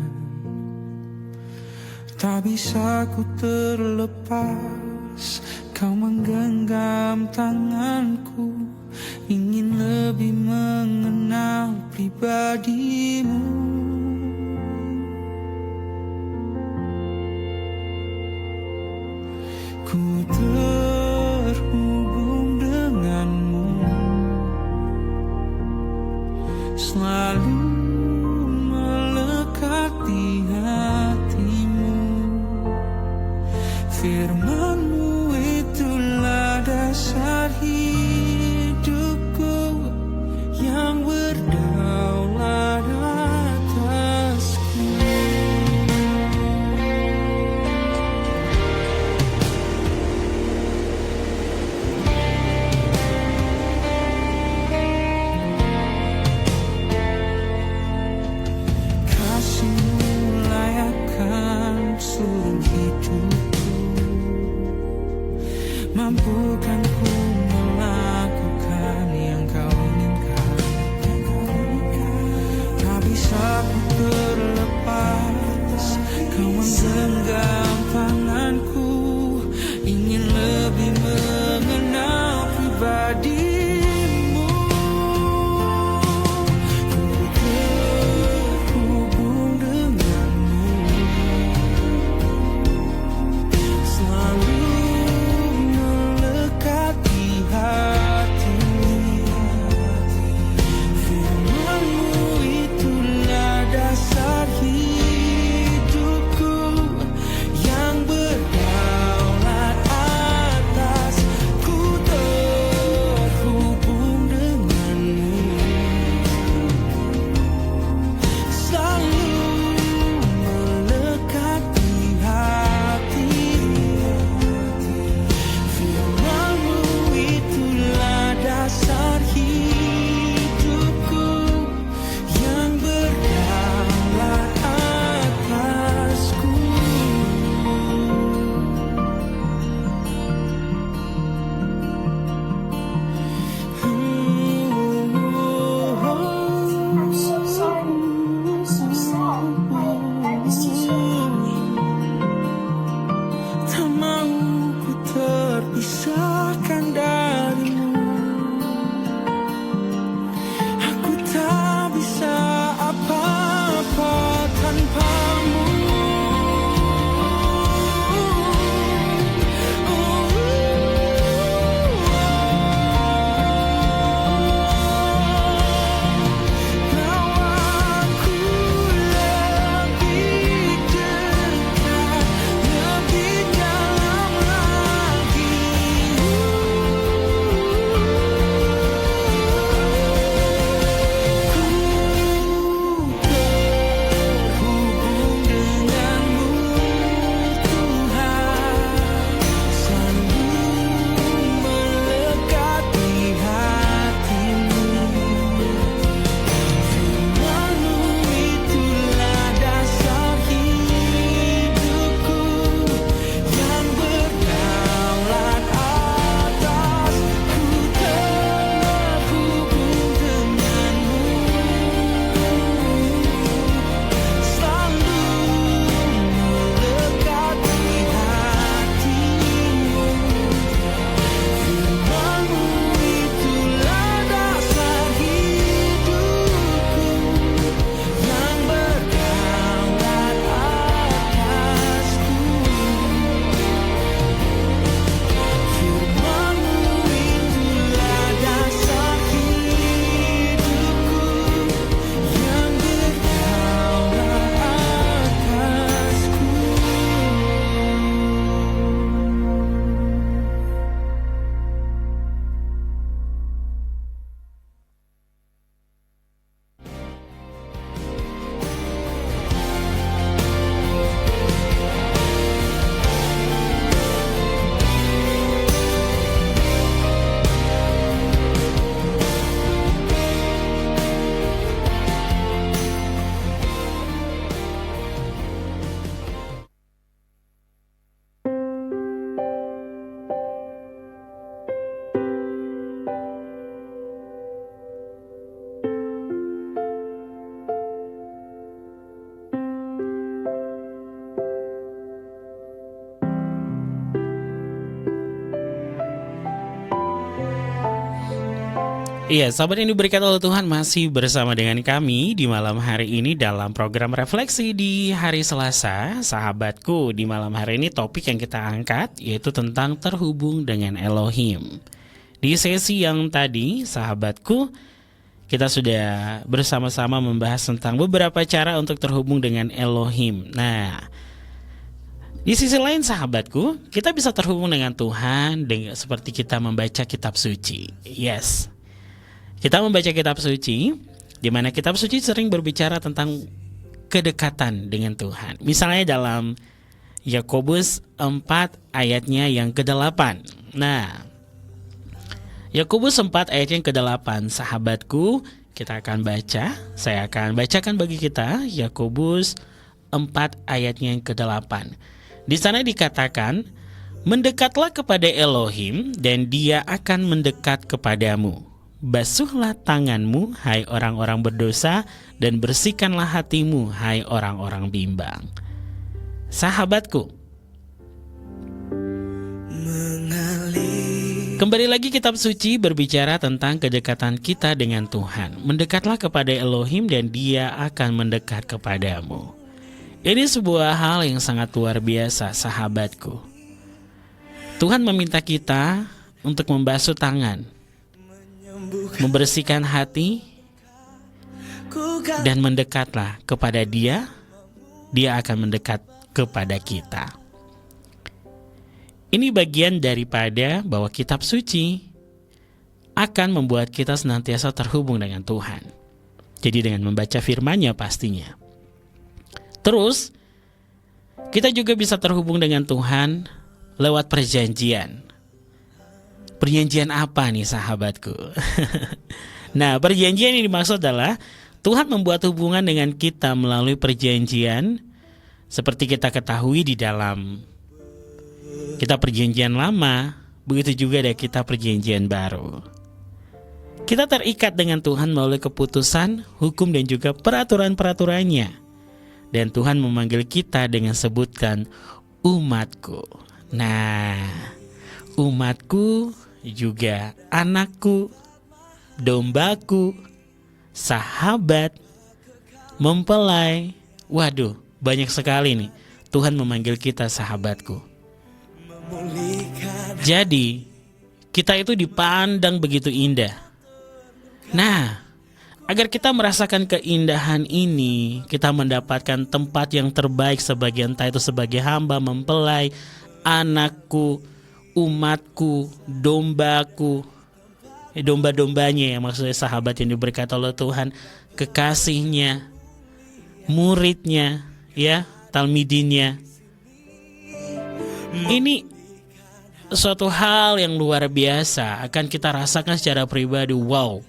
Tak bisa ku terlepas, Kau menggenggam tanganku, ingin lebih mengenal pribadi-Mu. Ku terhubung denganmu, selalu melekat di hatimu. Firman-Mu itulah dasar hidupku, yang berdaulat atasku. Mampukan ku melakukan yang Kau inginkan. Tak bisa ku terlepas, Kau menggenggam tanganku, ingin lebih mengenal pribadi-Mu. Ku terhubung denganmu, selalu Firman-Mu itulah dasar hidupku, Iya, sahabat yang diberkati oleh Tuhan, masih bersama dengan kami di malam hari ini dalam program refleksi di hari Selasa. Sahabatku, di malam hari ini topik yang kita angkat yaitu tentang terhubung dengan Elohim. Di sesi yang tadi, sahabatku, kita sudah bersama-sama membahas tentang beberapa cara untuk terhubung dengan Elohim. Nah, di sisi lain sahabatku, kita bisa terhubung dengan Tuhan dengan seperti kita membaca kitab suci. Yes. Kita membaca kitab suci, di mana kitab suci sering berbicara tentang kedekatan dengan Tuhan. Misalnya dalam Yakobus 4 ayatnya yang ke-8. Nah, Yakobus 4 ayat yang ke-8, sahabatku, kita akan baca. Saya akan bacakan bagi kita Yakobus 4 ayatnya yang ke-8. Di sana dikatakan, mendekatlah kepada Elohim dan Dia akan mendekat kepadamu. Basuhlah tanganmu, hai orang-orang berdosa, dan bersihkanlah hatimu, hai orang-orang bimbang. Sahabatku, kembali lagi kitab suci berbicara tentang kedekatan kita dengan Tuhan. Mendekatlah kepada Elohim dan Dia akan mendekat kepadamu. Ini sebuah hal yang sangat luar biasa, sahabatku. Tuhan meminta kita untuk membasuh tangan, membersihkan hati, dan mendekatlah kepada Dia. Dia akan mendekat kepada kita. Ini bagian daripada bahwa kitab suci akan membuat kita senantiasa terhubung dengan Tuhan. Jadi dengan membaca firman-Nya pastinya. Terus, kita juga bisa terhubung dengan Tuhan lewat perjanjian. Perjanjian apa nih sahabatku? Nah, perjanjian yang dimaksud adalah Tuhan membuat hubungan dengan kita melalui perjanjian. Seperti kita ketahui di dalam kitab perjanjian lama, begitu juga ada kitab perjanjian baru. Kita terikat dengan Tuhan melalui keputusan, hukum dan juga peraturan-peraturannya. Dan Tuhan memanggil kita dengan sebutkan umatku. Nah, umatku juga anakku, dombaku, sahabat, mempelai. Waduh, banyak sekali nih Tuhan memanggil kita sahabatku. Jadi, kita itu dipandang begitu indah. Nah, agar kita merasakan keindahan ini, kita mendapatkan tempat yang terbaik sebagai entah itu sebagai hamba, mempelai, anakku, umatku, dombaku, domba-dombanya ya, maksudnya sahabat yang diberkati oleh Tuhan, kekasihnya, muridnya, ya, talmidinnya. Ini suatu hal yang luar biasa, akan kita rasakan secara pribadi. Wow,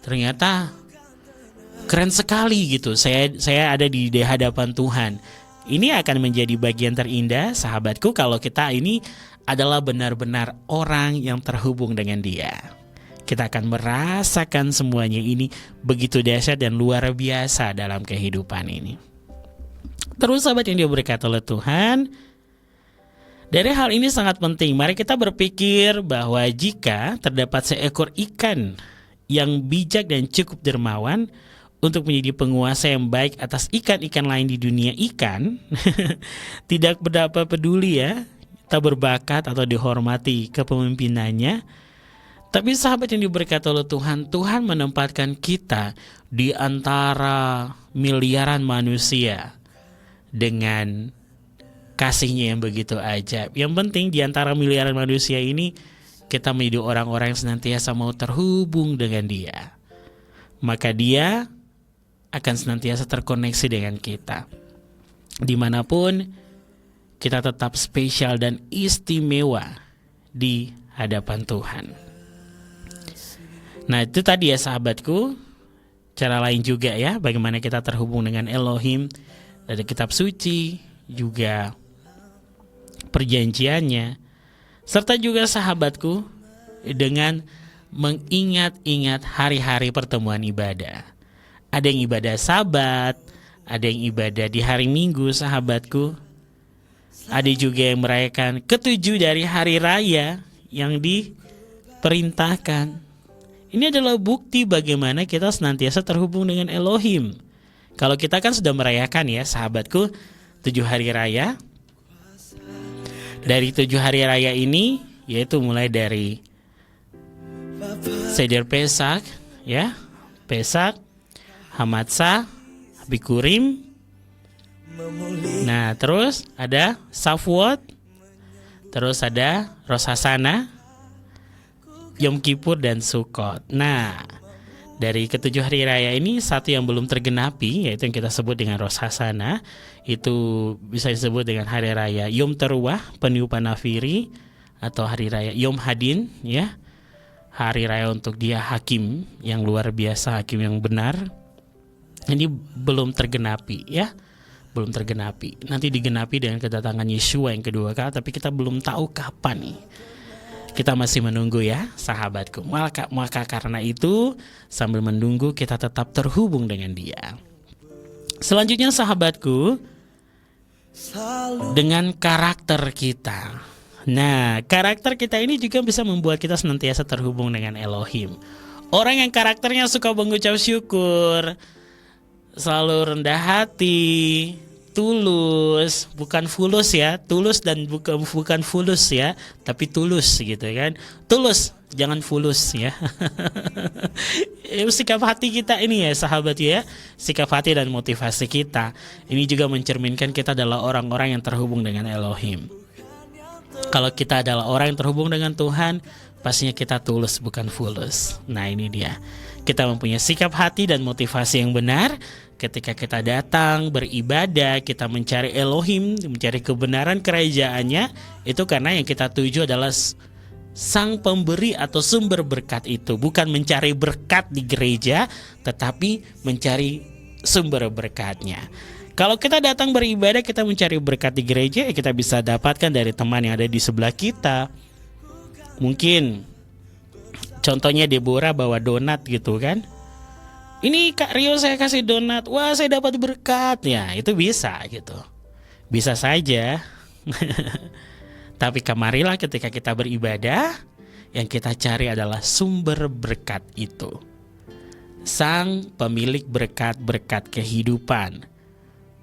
ternyata keren sekali gitu. Saya ada di hadapan Tuhan. Ini akan menjadi bagian terindah, sahabatku, kalau kita ini adalah benar-benar orang yang terhubung dengan Dia. Kita akan merasakan semuanya ini begitu dahsyat dan luar biasa dalam kehidupan ini. Terus sahabat yang diberkati oleh Tuhan, dari hal ini sangat penting. Mari kita berpikir bahwa jika terdapat seekor ikan yang bijak dan cukup dermawan untuk menjadi penguasa yang baik atas ikan-ikan lain di dunia ikan, tidak berapa peduli ya, tak berbakat atau dihormati kepemimpinannya. Tapi sahabat yang diberkati oleh Tuhan, Tuhan menempatkan kita di antara miliaran manusia dengan kasih-Nya yang begitu ajaib. Yang penting di antara miliaran manusia ini, kita menjadi orang-orang yang senantiasa mau terhubung dengan Dia. Maka Dia akan senantiasa terkoneksi dengan kita. Dimanapun, kita tetap spesial dan istimewa di hadapan Tuhan. Nah, itu tadi ya sahabatku, cara lain juga ya bagaimana kita terhubung dengan Elohim dari kitab suci, juga perjanjiannya, serta juga sahabatku dengan mengingat-ingat hari-hari pertemuan ibadah. Ada yang ibadah Sabat, ada yang ibadah di hari Minggu sahabatku. Ada juga yang merayakan ketujuh dari hari raya yang diperintahkan. Ini adalah bukti bagaimana kita senantiasa terhubung dengan Elohim. Kalau kita kan sudah merayakan ya sahabatku 7 hari raya. Dari 7 hari raya ini yaitu mulai dari Seder Pesak ya, Pesak, Hamatsah, Bikurim. Nah, terus ada Shavuot, terus ada Rosh Hashanah, Yom Kippur dan Sukkot. Nah, dari ketujuh hari raya ini satu yang belum tergenapi yaitu yang kita sebut dengan Rosh Hashanah. Itu bisa disebut dengan hari raya Yom Teruah, peniupan nafiri, atau hari raya Yom Hadin ya. Hari raya untuk dia hakim yang luar biasa, hakim yang benar. Ini belum tergenapi ya. Belum tergenapi. Nanti digenapi dengan kedatangan Yeshua yang kedua kali, tapi kita belum tahu kapan nih. Kita masih menunggu ya sahabatku. Maka karena itu sambil menunggu kita tetap terhubung dengan dia. Selanjutnya sahabatku, dengan karakter kita. Nah, karakter kita ini juga bisa membuat kita senantiasa terhubung dengan Elohim. Orang yang karakternya suka mengucap syukur, selalu rendah hati, tulus, bukan fulus ya, tulus dan bukan fulus ya, tapi tulus gitu kan, tulus jangan fulus ya. Sikap hati kita ini ya sahabat ya, sikap hati dan motivasi kita ini juga mencerminkan kita adalah orang-orang yang terhubung dengan Elohim. Kalau kita adalah orang yang terhubung dengan Tuhan, pastinya kita tulus bukan fulus. Nah ini dia, kita mempunyai sikap hati dan motivasi yang benar. Ketika kita datang beribadah, kita mencari Elohim, mencari kebenaran kerajaannya, itu karena yang kita tuju adalah sang pemberi atau sumber berkat itu. Bukan mencari berkat di gereja, tetapi mencari sumber berkatnya. Kalau kita datang beribadah, kita mencari berkat di gereja, kita bisa dapatkan dari teman yang ada di sebelah kita. Mungkin contohnya Deborah bawa donat gitu kan. Ini Kak Rio saya kasih donat, wah saya dapat berkat ya, itu bisa gitu, bisa saja. Tapi kemarilah ketika kita beribadah, yang kita cari adalah sumber berkat itu, sang pemilik berkat-berkat kehidupan,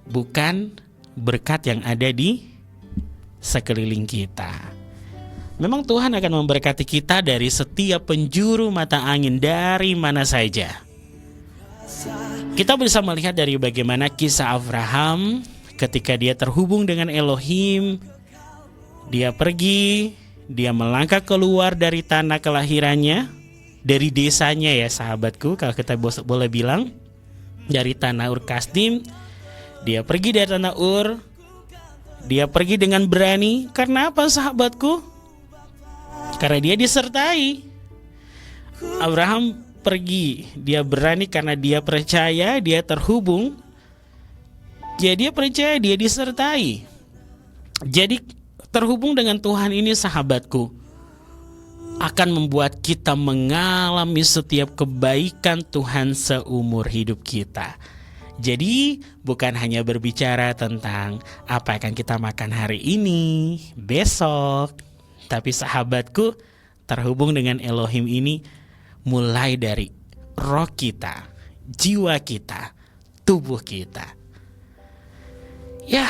bukan berkat yang ada di sekeliling kita. Memang Tuhan akan memberkati kita dari setiap penjuru mata angin, dari mana saja. Kita bisa melihat dari bagaimana kisah Abraham ketika dia terhubung dengan Elohim. Dia pergi, dia melangkah keluar dari tanah kelahirannya, dari desanya ya sahabatku, kalau kita boleh bilang, dari tanah Ur Kasdim. Dia pergi dari tanah Ur, dia pergi dengan berani. Karena apa sahabatku? Karena dia disertai. Abraham pergi, dia berani karena dia percaya, dia terhubung. Jadi dia percaya, dia disertai. Jadi terhubung dengan Tuhan ini sahabatku akan membuat kita mengalami setiap kebaikan Tuhan seumur hidup kita. Jadi bukan hanya berbicara tentang apa yang akan kita makan hari ini, besok, tapi sahabatku, terhubung dengan Elohim ini mulai dari roh kita, jiwa kita, tubuh kita. Ya,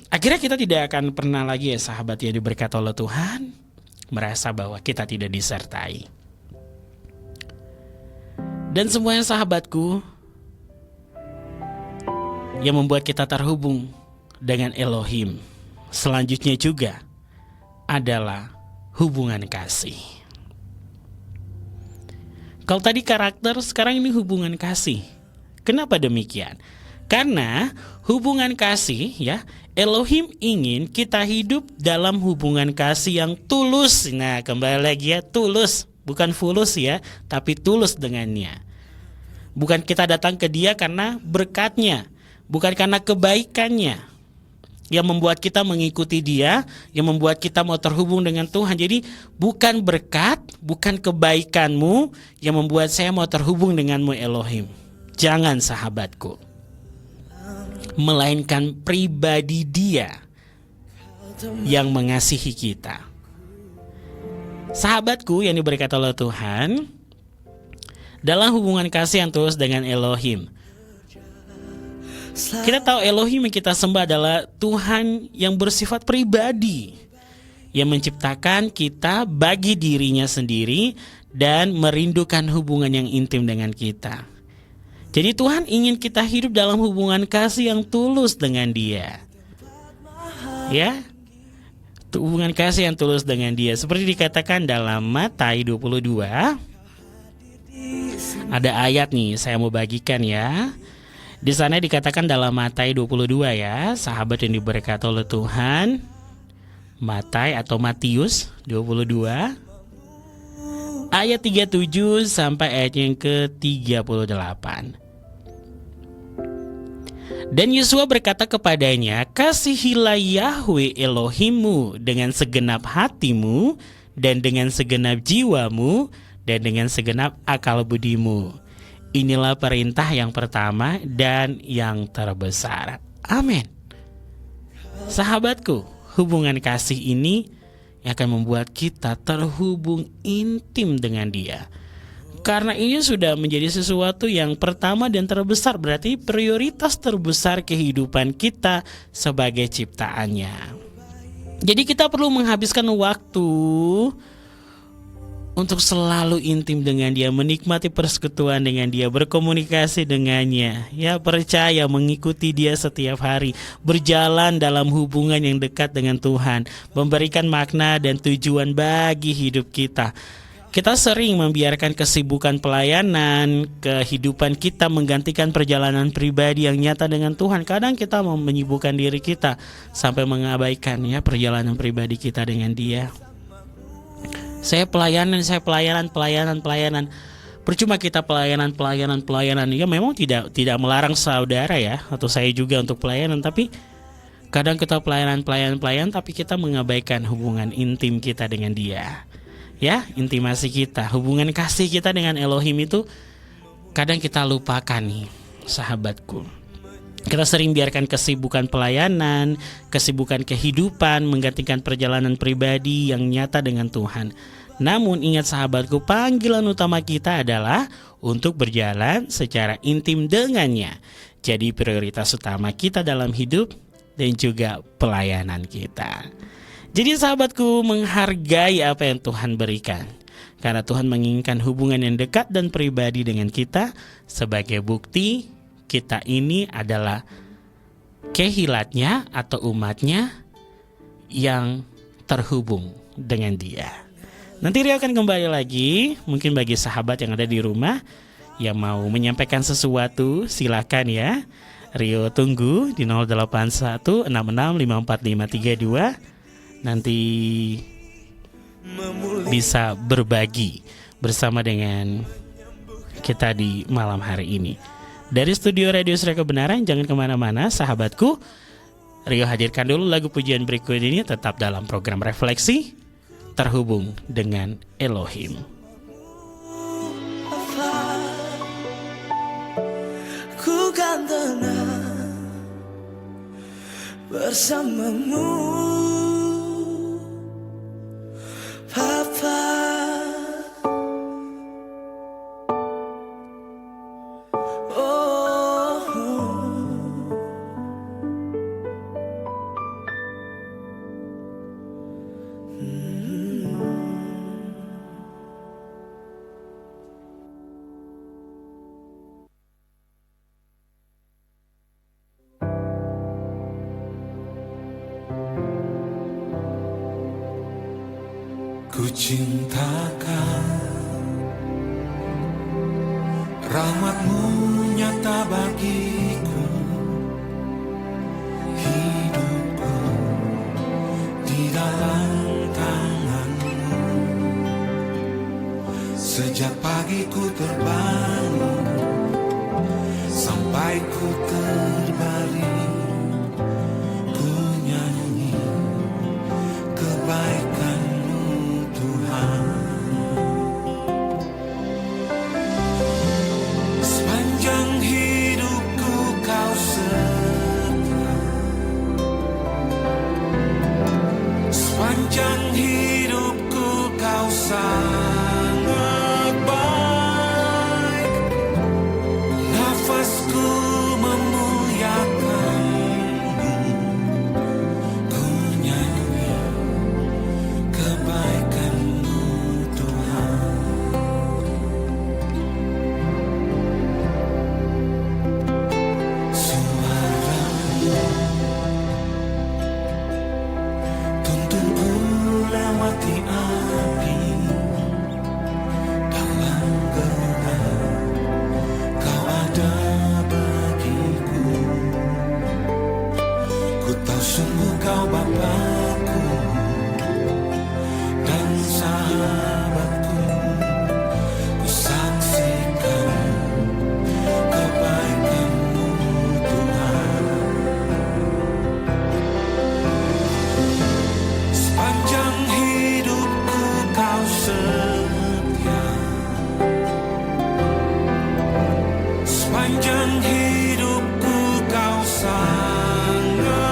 akhirnya kita tidak akan pernah lagi ya sahabat yang diberkati oleh Tuhan merasa bahwa kita tidak disertai. Dan semuanya sahabatku, yang membuat kita terhubung dengan Elohim selanjutnya juga adalah hubungan kasih. Kalau tadi karakter, sekarang ini hubungan kasih. Kenapa demikian? Karena hubungan kasih ya, Elohim ingin kita hidup dalam hubungan kasih yang tulus. Nah, kembali lagi ya, tulus, bukan fulus ya, tapi tulus dengannya. Bukan kita datang ke dia karena berkatnya, bukan karena kebaikannya yang membuat kita mengikuti dia, yang membuat kita mau terhubung dengan Tuhan. Jadi bukan berkat, bukan kebaikanmu yang membuat saya mau terhubung denganmu Elohim. Jangan sahabatku. Melainkan pribadi dia yang mengasihi kita. Sahabatku yang diberkati oleh Tuhan, dalam hubungan kasih yang tulus dengan Elohim. Kita tahu Elohim yang kita sembah adalah Tuhan yang bersifat pribadi, yang menciptakan kita bagi dirinya sendiri dan merindukan hubungan yang intim dengan kita. Jadi Tuhan ingin kita hidup dalam hubungan kasih yang tulus dengan Dia. Ya, hubungan kasih yang tulus dengan Dia. Seperti dikatakan dalam Matius 22. Ada ayat nih, saya mau bagikan ya. Di sana dikatakan dalam Matius 22 ya, sahabat yang diberkati oleh Tuhan. Matius 22 ayat 37 sampai ayat yang ke-38. Dan Yosua berkata kepadanya, kasihilah Yahweh Elohimmu dengan segenap hatimu dan dengan segenap jiwamu dan dengan segenap akal budimu. Inilah perintah yang pertama dan yang terbesar. Amin. Sahabatku, hubungan kasih ini yang akan membuat kita terhubung intim dengan Dia. Karena ini sudah menjadi sesuatu yang pertama dan terbesar, berarti prioritas terbesar kehidupan kita sebagai ciptaannya. Jadi kita perlu menghabiskan waktu untuk selalu intim dengan Dia, menikmati persekutuan dengan Dia, berkomunikasi dengannya, ya, percaya mengikuti Dia setiap hari, berjalan dalam hubungan yang dekat dengan Tuhan, memberikan makna dan tujuan bagi hidup kita. Kita sering membiarkan kesibukan pelayanan, kehidupan kita menggantikan perjalanan pribadi yang nyata dengan Tuhan. Kadang kita mau menyibukkan diri kita sampai mengabaikan ya perjalanan pribadi kita dengan Dia. Saya pelayanan. Percuma kita pelayanan. Ya memang tidak melarang saudara ya, atau saya juga untuk pelayanan, tapi kadang kita pelayanan, tapi kita mengabaikan hubungan intim kita dengan Dia. Ya, intimasi kita, hubungan kasih kita dengan Elohim itu kadang kita lupakan nih, sahabatku. Kita sering biarkan kesibukan pelayanan, kesibukan kehidupan menggantikan perjalanan pribadi yang nyata dengan Tuhan. Namun ingat sahabatku, panggilan utama kita adalah untuk berjalan secara intim dengannya. Jadi prioritas utama kita dalam hidup dan juga pelayanan kita. Jadi sahabatku, menghargai apa yang Tuhan berikan. Karena Tuhan menginginkan hubungan yang dekat dan pribadi dengan kita. Sebagai bukti kita ini adalah kehilatnya atau umatnya yang terhubung dengan Dia. Nanti Rio akan kembali lagi. Mungkin bagi sahabat yang ada di rumah yang mau menyampaikan sesuatu, silakan ya. Rio tunggu di 081 66 54532. Nanti bisa berbagi bersama dengan kita di malam hari ini. Dari studio Radio Suara Kebenaran, jangan kemana-mana sahabatku. Rio hadirkan dulu lagu pujian berikut ini, tetap dalam program Refleksi, terhubung dengan Elohim. Ku kan tenang bersamamu, Papa. Ku cintakan rahmat-Mu nyata bagiku, hidupku di dalam tangan-Mu. Sejak pagi ku terbangun sampai ku terbaring, ku nyanyi kebaikan sepanjang hidupku Kau serta, sepanjang hidupku Kau sangat baik. Sungguh kau Bapakku dan sahabatku. Ku saksikan kebaikan-Mu Tuhan. Sepanjang hidupku kau setia. Sepanjang hidupku kau sangat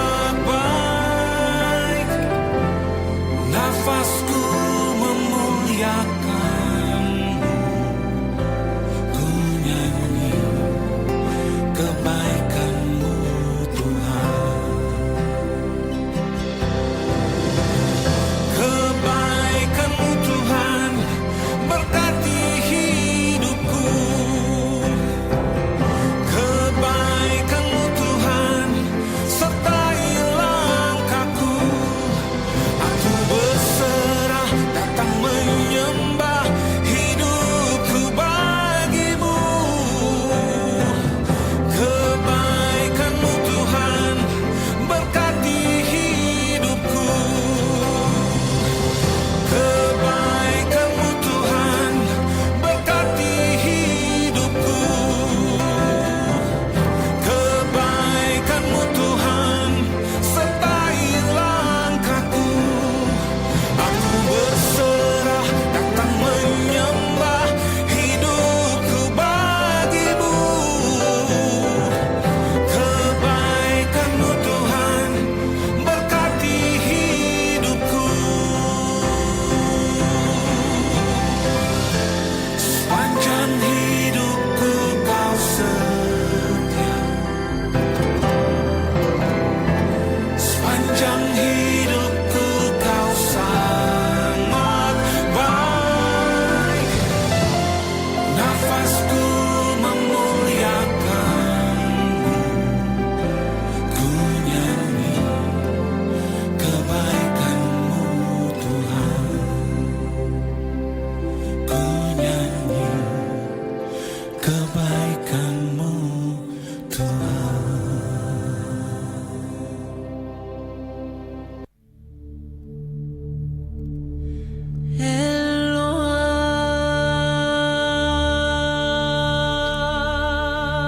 baik. Nafasku memuliakan-Mu. Ku nyanyi kebaikan-Mu Tuhan. Kebaikan-Mu Tuhan berkati hidupku. Kebaikan-Mu Tuhan sertai langkahku. Aku berserah datang menyembah hidupku bagi-Mu. Kebaikan-Mu Tuhan berkati hidupku. Kebaikan-Mu Tuhan berkati hidupku. Kebaikan-Mu Tuhan sertai langkahku. Aku berserah datang menyembah hidupku bagi-Mu. Kebaikan-Mu Tuhan berkati hidupku. Sepanjang hidupku kau setia. Sepanjang hidupku kau sangat baik. Nafasku memuliakan-Mu. Ku nyanyi kebaikan-Mu Tuhan. Ku nyanyi kebaikan-Mu Tuhan.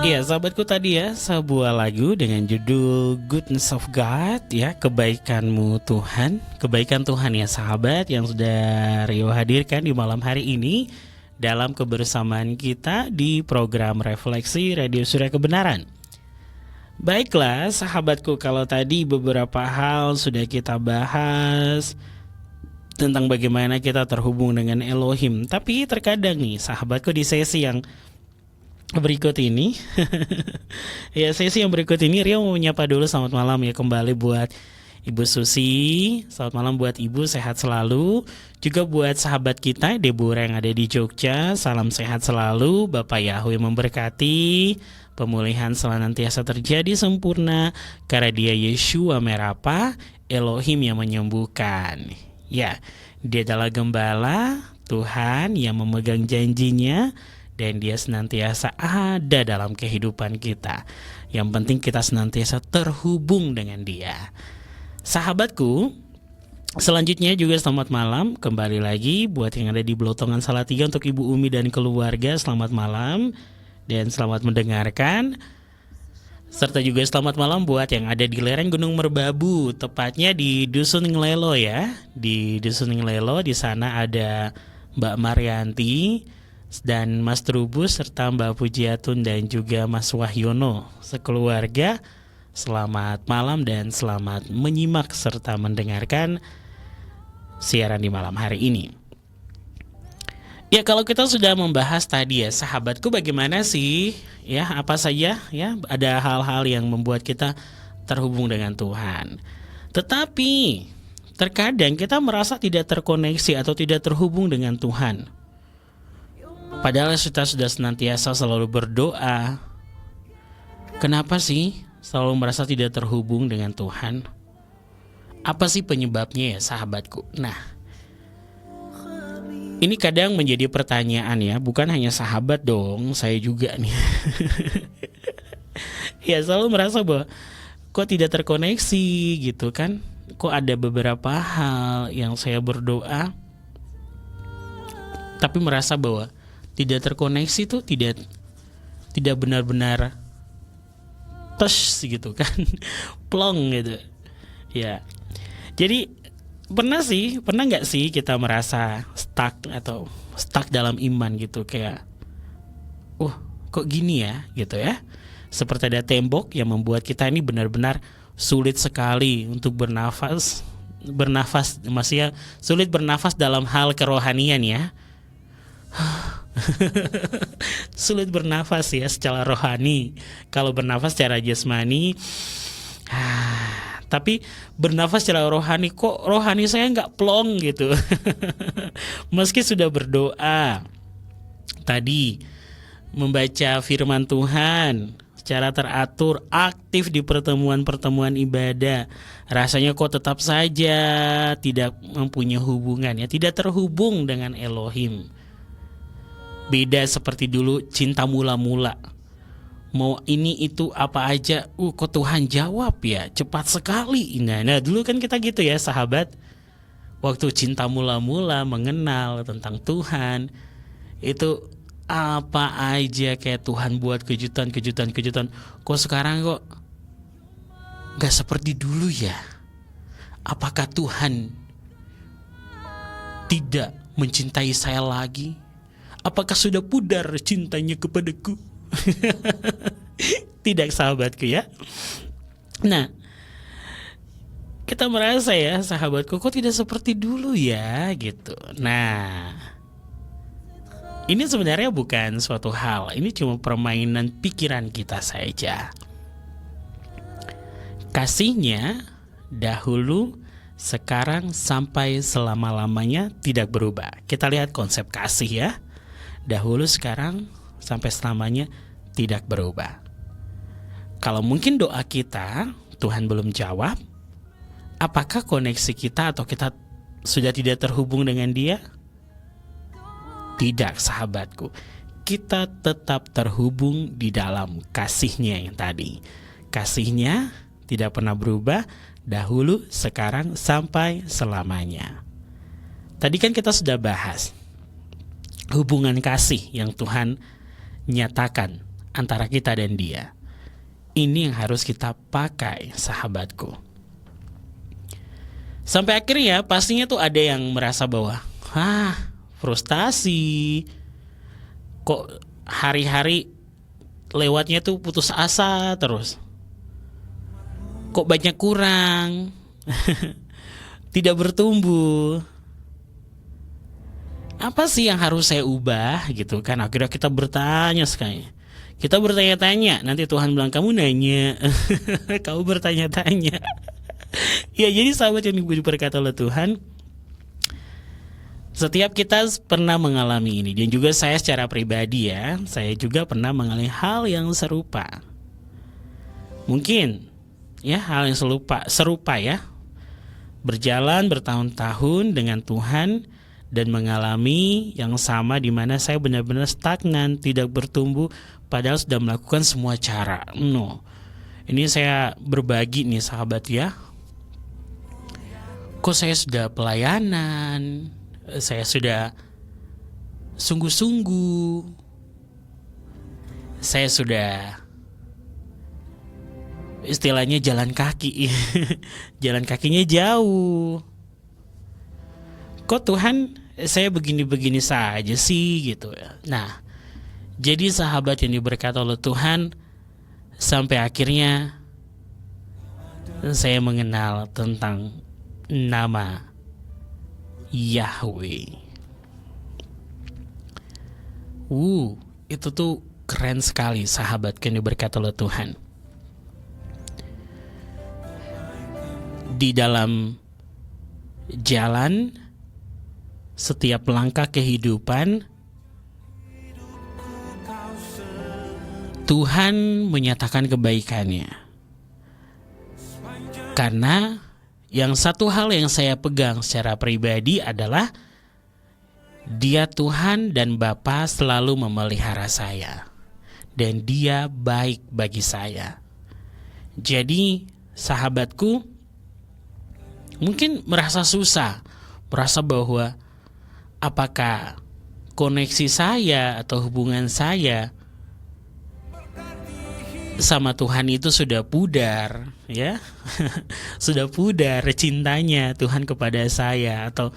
Iya, sahabatku, tadi ya sebuah lagu dengan judul Goodness of God, ya, kebaikan-Mu Tuhan. Kebaikan Tuhan ya sahabat, yang sudah Rio hadirkan di malam hari ini dalam kebersamaan kita di program Refleksi Radio Surya Kebenaran. Baiklah sahabatku, kalau tadi beberapa hal sudah kita bahas tentang bagaimana kita terhubung dengan Elohim. Tapi terkadang nih sahabatku, di sesi yang berikut ini ya, sesi yang berikut ini Rio mau menyapa dulu selamat malam ya kembali buat Ibu Susi. Selamat malam buat Ibu, sehat selalu. Juga buat sahabat kita Deborah yang ada di Jogja, salam sehat selalu. Bapak Yahweh memberkati, pemulihan senantiasa terjadi sempurna karena Dia Yeshua Merapa, Elohim yang menyembuhkan. Ya, Dia adalah gembala Tuhan yang memegang janjinya, dan Dia senantiasa ada dalam kehidupan kita. Yang penting kita senantiasa terhubung dengan Dia. Sahabatku, selanjutnya juga selamat malam kembali lagi buat yang ada di Blotongan Salatiga. Untuk Ibu Umi dan keluarga, selamat malam dan selamat mendengarkan. Serta juga selamat malam buat yang ada di lereng Gunung Merbabu, tepatnya di Dusun Nglelo ya. Di Dusun Nglelo, di sana ada Mbak Marianti dan Mas Trubus serta Mbak Pujiatun dan juga Mas Wahyono sekeluarga. Selamat malam dan selamat menyimak serta mendengarkan siaran di malam hari ini. Ya, kalau kita sudah membahas tadi ya sahabatku, bagaimana sih ya, apa saja ya, ada hal-hal yang membuat kita terhubung dengan Tuhan. Tetapi terkadang kita merasa tidak terkoneksi atau tidak terhubung dengan Tuhan. Padahal kita sudah senantiasa selalu berdoa. Kenapa sih selalu merasa tidak terhubung dengan Tuhan? Apa sih penyebabnya ya sahabatku? Nah, ini kadang menjadi pertanyaan ya, bukan hanya sahabat dong, saya juga nih. Ya, selalu merasa bahwa kok tidak terkoneksi gitu kan? Kok ada beberapa hal yang saya berdoa tapi merasa bahwa tidak terkoneksi tuh tidak benar-benar tes gitu kan. Plong gitu. Ya. Jadi pernah nggak sih kita merasa stuck dalam iman gitu, kayak kok gini ya gitu ya. Seperti ada tembok yang membuat kita ini benar-benar sulit sekali untuk bernafas, maksudnya sulit bernafas dalam hal kerohanian ya. Sulit bernafas ya secara rohani. Kalau bernafas secara jasmani, tapi bernafas secara rohani, kok rohani saya nggak plong gitu. Meski sudah berdoa tadi, membaca firman Tuhan secara teratur, aktif di pertemuan-pertemuan ibadah, rasanya kok tetap saja tidak mempunyai hubungan ya, tidak terhubung dengan Elohim. Beda seperti dulu cinta mula-mula. Mau ini itu apa aja, kok Tuhan jawab ya, cepat sekali. Nah dulu kan kita gitu ya sahabat. Waktu cinta mula-mula mengenal tentang Tuhan, itu apa aja kayak Tuhan buat kejutan. Kok sekarang kok gak seperti dulu ya? Apakah Tuhan tidak mencintai saya lagi? Apakah sudah pudar cintanya kepadaku? Tidak sahabatku ya. Nah, kita merasa ya sahabatku, kok tidak seperti dulu ya gitu. Nah, ini sebenarnya bukan suatu hal, ini cuma permainan pikiran kita saja. Kasihnya dahulu, sekarang, sampai selama-lamanya tidak berubah. Kita lihat konsep kasih ya. Dahulu, sekarang, sampai selamanya tidak berubah. Kalau mungkin doa kita Tuhan belum jawab, apakah koneksi kita atau kita sudah tidak terhubung dengan Dia? Tidak sahabatku, kita tetap terhubung di dalam kasih-Nya yang tadi. Kasih-Nya tidak pernah berubah, dahulu, sekarang, sampai selamanya. Tadi kan kita sudah bahas hubungan kasih yang Tuhan nyatakan antara kita dan Dia. Ini yang harus kita pakai sahabatku. Sampai akhirnya pastinya tuh ada yang merasa bahwa frustasi, kok hari-hari lewatnya tuh putus asa terus, kok banyak kurang, tidak bertumbuh. Apa sih yang harus saya ubah gitu kan? Akhirnya kita bertanya sekali, kita bertanya-tanya. Nanti Tuhan bilang, kamu nanya, kamu bertanya-tanya. Ya, jadi sahabat yang diberkati oleh Tuhan, setiap kita pernah mengalami ini. Dan juga saya secara pribadi ya, saya juga pernah mengalami hal yang serupa. Mungkin ya hal yang serupa ya. Berjalan bertahun-tahun dengan Tuhan dan mengalami yang sama, di mana saya benar-benar stagnan, tidak bertumbuh, padahal sudah melakukan semua cara. Ini saya berbagi nih sahabat ya. Kok saya sudah pelayanan, saya sudah sungguh-sungguh, saya sudah istilahnya jalan kaki, jalan kakinya jauh. Kok Tuhan saya begini-begini saja sih gitu ya. Nah, jadi sahabat yang diberkati oleh Tuhan, sampai akhirnya saya mengenal tentang nama Yahweh. Itu tuh keren sekali sahabat yang diberkati oleh Tuhan. Di dalam jalan setiap langkah kehidupan, Tuhan menyatakan kebaikannya. Karena yang satu hal yang saya pegang secara pribadi adalah Dia Tuhan dan Bapa selalu memelihara saya, dan Dia baik bagi saya. Jadi sahabatku mungkin merasa susah, merasa bahwa apakah koneksi saya atau hubungan saya sama Tuhan itu sudah pudar, ya. Sudah pudar cintanya Tuhan kepada saya, atau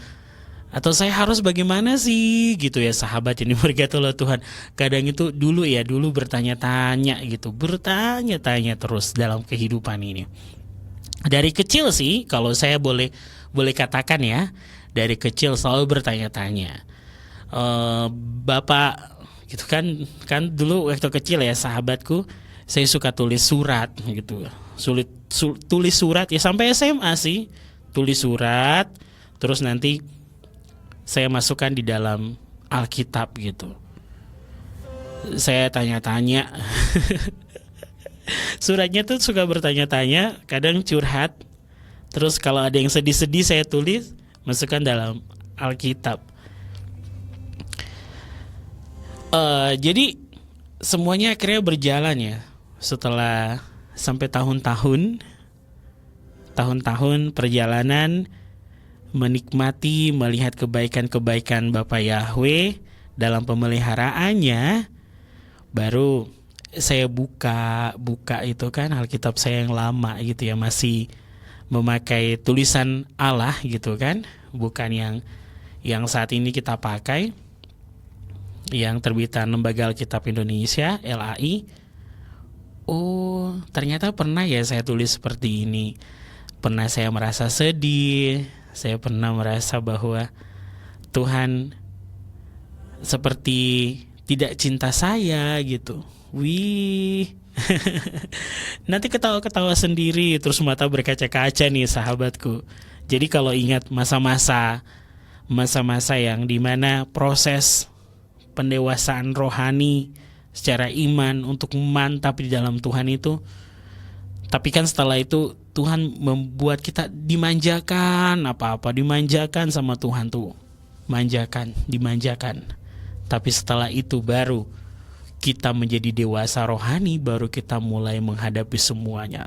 saya harus bagaimana sih gitu ya sahabat ini berkata oleh Tuhan. Kadang itu dulu bertanya-tanya gitu, bertanya-tanya terus dalam kehidupan ini. Dari kecil sih kalau saya boleh katakan ya, dari kecil selalu bertanya-tanya. Bapak gitu kan dulu waktu kecil ya sahabatku, saya suka tulis surat gitu. Tulis surat ya sampai SMA sih, tulis surat terus nanti saya masukkan di dalam Alkitab gitu. Saya tanya-tanya. Suratnya tuh suka bertanya-tanya, kadang curhat. Terus kalau ada yang sedih-sedih saya tulis, masukkan dalam Alkitab. Jadi semuanya akhirnya berjalan ya. Setelah sampai tahun-tahun perjalanan menikmati melihat kebaikan-kebaikan Bapa Yahweh dalam pemeliharaannya, baru saya buka itu kan Alkitab saya yang lama gitu ya, masih memakai tulisan Allah gitu kan, bukan yang saat ini kita pakai, yang terbitan Lembaga Alkitab Indonesia LAI. Oh, ternyata pernah ya saya tulis seperti ini. Pernah saya merasa sedih, saya pernah merasa bahwa Tuhan seperti tidak cinta saya gitu. Wih. Nanti ketawa-ketawa sendiri, terus mata berkaca-kaca nih sahabatku. Jadi kalau ingat masa-masa yang dimana proses pendewasaan rohani secara iman untuk mantap di dalam Tuhan itu, tapi kan setelah itu Tuhan membuat kita dimanjakan, apa-apa dimanjakan sama Tuhan tuh, dimanjakan. Tapi setelah itu baru kita menjadi dewasa rohani, baru kita mulai menghadapi semuanya.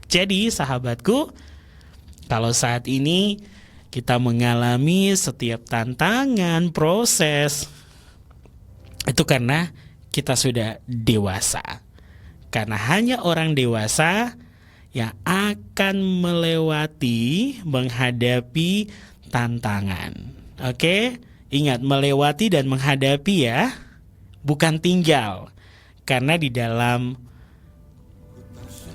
Jadi sahabatku, kalau saat ini kita mengalami setiap tantangan, proses, itu karena kita sudah dewasa. Karena hanya orang dewasa yang akan menghadapi tantangan. Oke? Ingat, melewati dan menghadapi ya, bukan tinggal. Karena di dalam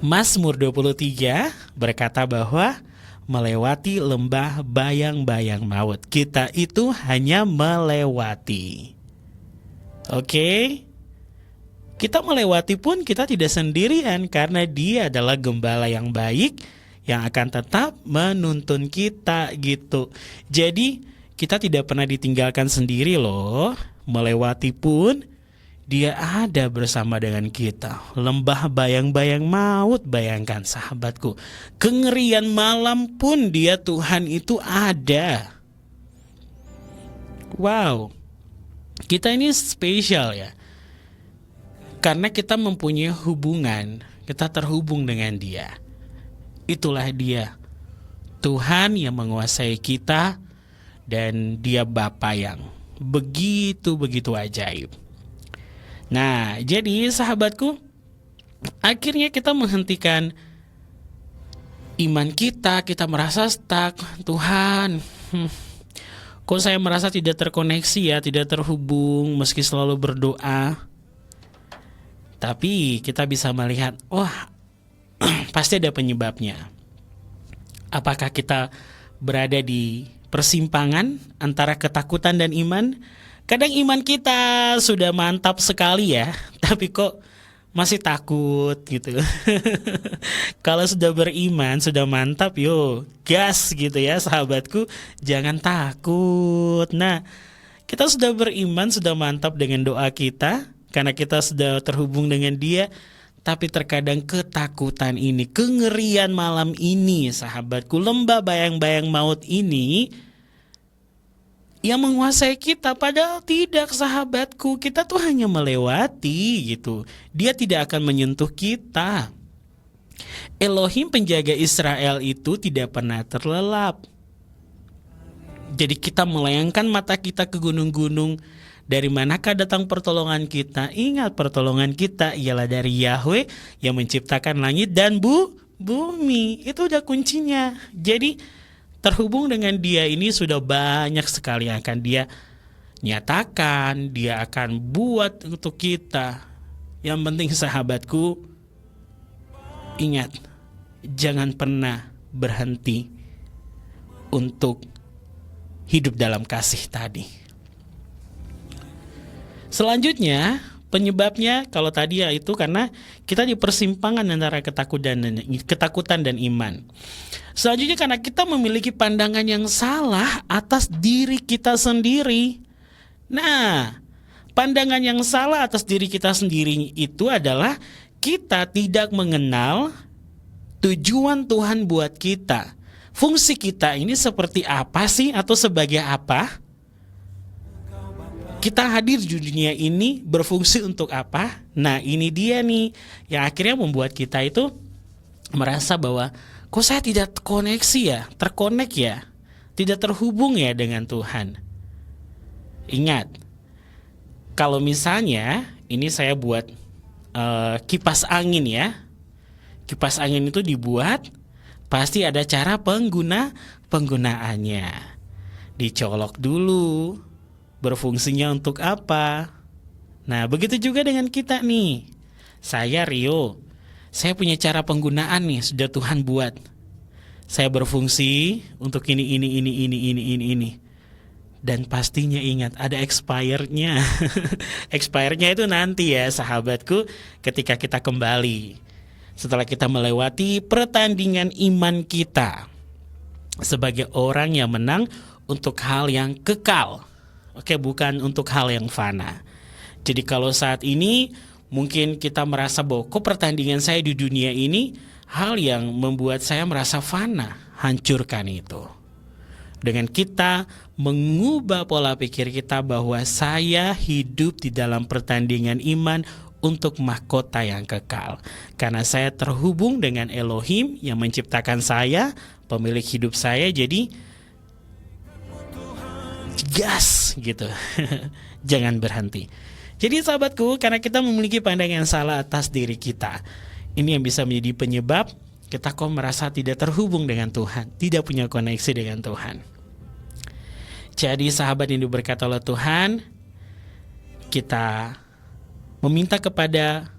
Mazmur 23 berkata bahwa melewati lembah bayang-bayang maut, kita itu hanya melewati. Oke? Kita melewati pun kita tidak sendirian, karena Dia adalah gembala yang baik yang akan tetap menuntun kita gitu. Jadi kita tidak pernah ditinggalkan sendiri loh. Melewati pun Dia ada bersama dengan kita. Lembah bayang-bayang maut, bayangkan sahabatku. Kengerian malam pun Dia, Tuhan itu ada. Wow. Kita ini spesial ya. Karena kita mempunyai hubungan, kita terhubung dengan Dia. Itulah Dia, Tuhan yang menguasai kita, dan Dia Bapa yang begitu ajaib. Nah, jadi sahabatku, akhirnya kita menghentikan iman kita merasa stuck. Tuhan, kok saya merasa tidak terkoneksi ya, tidak terhubung meski selalu berdoa. Tapi kita bisa melihat, pasti ada penyebabnya. Apakah kita berada di persimpangan antara ketakutan dan iman? Kadang iman kita sudah mantap sekali ya, tapi kok masih takut gitu. Kalau sudah beriman, sudah mantap, gas gitu ya sahabatku, jangan takut. Nah, kita sudah beriman, sudah mantap dengan doa kita, karena kita sudah terhubung dengan Dia. Tapi terkadang ketakutan ini, kengerian malam ini sahabatku, lembah bayang-bayang maut ini yang menguasai kita. Padahal tidak sahabatku, kita tuh hanya melewati gitu. Dia tidak akan menyentuh kita. Elohim penjaga Israel itu tidak pernah terlelap. Jadi kita melayangkan mata kita ke gunung-gunung, dari manakah datang pertolongan kita? Ingat, pertolongan kita ialah dari Yahweh yang menciptakan langit dan bumi. Itu udah kuncinya. Jadi terhubung dengan Dia ini sudah banyak sekali yang akan Dia nyatakan, Dia akan buat untuk kita. Yang penting sahabatku, ingat, jangan pernah berhenti untuk hidup dalam kasih tadi. Selanjutnya, penyebabnya kalau tadi ya itu karena kita di persimpangan antara ketakutan dan iman. Selanjutnya karena kita memiliki pandangan yang salah atas diri kita sendiri. Nah, pandangan yang salah atas diri kita sendiri itu adalah kita tidak mengenal tujuan Tuhan buat kita. Fungsi kita ini seperti apa sih, atau sebagai apa? Kita hadir di dunia ini berfungsi untuk apa? Nah, ini dia nih yang akhirnya membuat kita itu merasa bahwa kok saya tidak terkonek ya, tidak terhubung ya dengan Tuhan. Ingat, kalau misalnya ini saya buat kipas angin ya. Kipas angin itu dibuat pasti ada cara penggunaannya. Dicolok dulu. Berfungsinya untuk apa? Nah, begitu juga dengan kita nih. Saya Rio. Saya punya cara penggunaan nih, sudah Tuhan buat. Saya berfungsi untuk ini. Dan pastinya ingat, ada expirednya. Expirednya itu nanti ya sahabatku, ketika kita kembali. Setelah kita melewati pertandingan iman kita. Sebagai orang yang menang untuk hal yang kekal. Oke, bukan untuk hal yang fana. Jadi kalau saat ini mungkin kita merasa bahwa kok pertandingan saya di dunia ini hal yang membuat saya merasa fana. Hancurkan itu. Dengan kita mengubah pola pikir kita bahwa saya hidup di dalam pertandingan iman untuk mahkota yang kekal. Karena saya terhubung dengan Elohim yang menciptakan saya, pemilik hidup saya, jadi gas gitu. Jangan berhenti. Jadi sahabatku, karena kita memiliki pandangan salah atas diri kita, ini yang bisa menjadi penyebab kita kok merasa tidak terhubung dengan Tuhan, tidak punya koneksi dengan Tuhan. Jadi sahabat yang diberkati oleh Tuhan, kita meminta kepada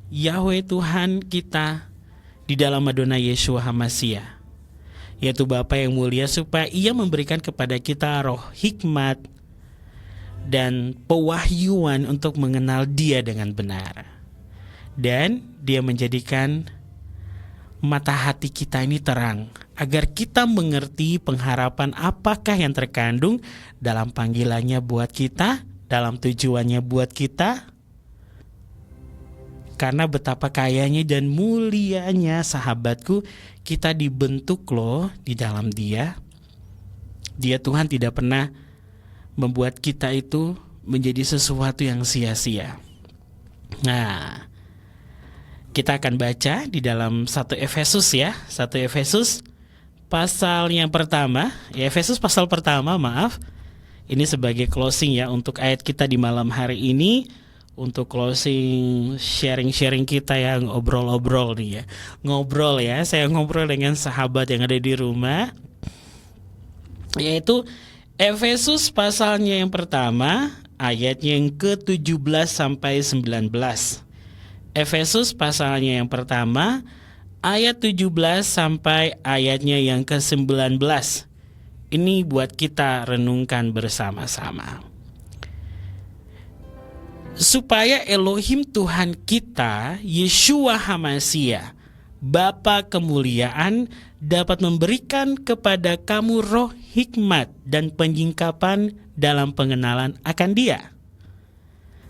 Yahweh Tuhan kita di dalam Adonai Yeshua HaMashiach, yaitu Bapa yang mulia, supaya Ia memberikan kepada kita roh hikmat dan pewahyuan untuk mengenal Dia dengan benar. Dan Dia menjadikan mata hati kita ini terang, agar kita mengerti pengharapan apakah yang terkandung dalam panggilannya buat kita, dalam tujuannya buat kita. Karena betapa kayanya dan mulianya sahabatku, kita dibentuk loh di dalam Dia. Dia Tuhan tidak pernah membuat kita itu menjadi sesuatu yang sia-sia. Nah, kita akan baca di dalam 1 Efesus ya. 1 Efesus pasal yang pertama. Ya, Efesus pasal pertama, maaf. Ini sebagai closing ya untuk ayat kita di malam hari ini. Untuk closing sharing-sharing kita yang obrol-obrol nih ya. Ngobrol ya, saya ngobrol dengan sahabat yang ada di rumah. Yaitu Efesus pasalnya yang pertama, ayatnya yang ke-17 sampai 19. Efesus pasalnya yang pertama, ayat 17 sampai ayatnya yang ke-19. Ini buat kita renungkan bersama-sama. Supaya Elohim Tuhan kita, Yeshua HaMashiach, Bapa kemuliaan, dapat memberikan kepada kamu roh hikmat dan penyingkapan dalam pengenalan akan Dia.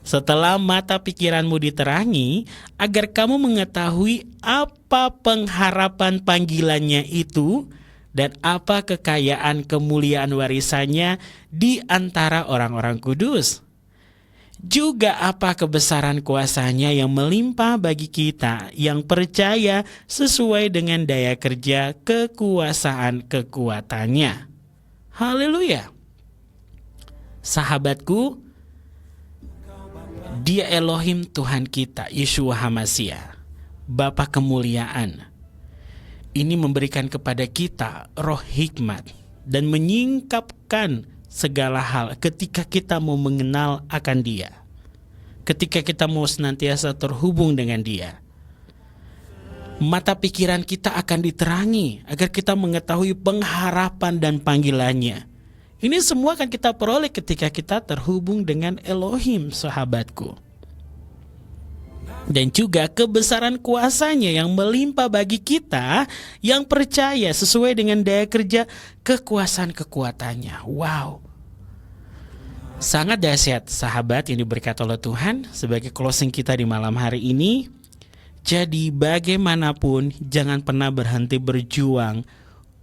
Setelah mata pikiranmu diterangi, agar kamu mengetahui apa pengharapan panggilannya itu dan apa kekayaan kemuliaan warisannya di antara orang-orang kudus. juga apa kebesaran kuasa-Nya yang melimpah bagi kita yang percaya sesuai dengan daya kerja kekuasaan-kekuatannya. Haleluya. Sahabatku, Dia Elohim Tuhan kita, Yeshua HaMashiach, Bapa kemuliaan. Ini memberikan kepada kita roh hikmat dan menyingkapkan segala hal ketika kita mau mengenal akan Dia, ketika kita mau senantiasa terhubung dengan Dia. Mata pikiran kita akan diterangi agar kita mengetahui pengharapan dan panggilannya. Ini semua akan kita peroleh ketika kita terhubung dengan Elohim, sahabatku. Dan juga kebesaran kuasa-Nya yang melimpah bagi kita yang percaya sesuai dengan daya kerja kekuasaan kekuatannya. Wow. Sangat dahsyat, sahabat, yang diberkati oleh Tuhan. Sebagai closing kita di malam hari ini, jadi bagaimanapun jangan pernah berhenti berjuang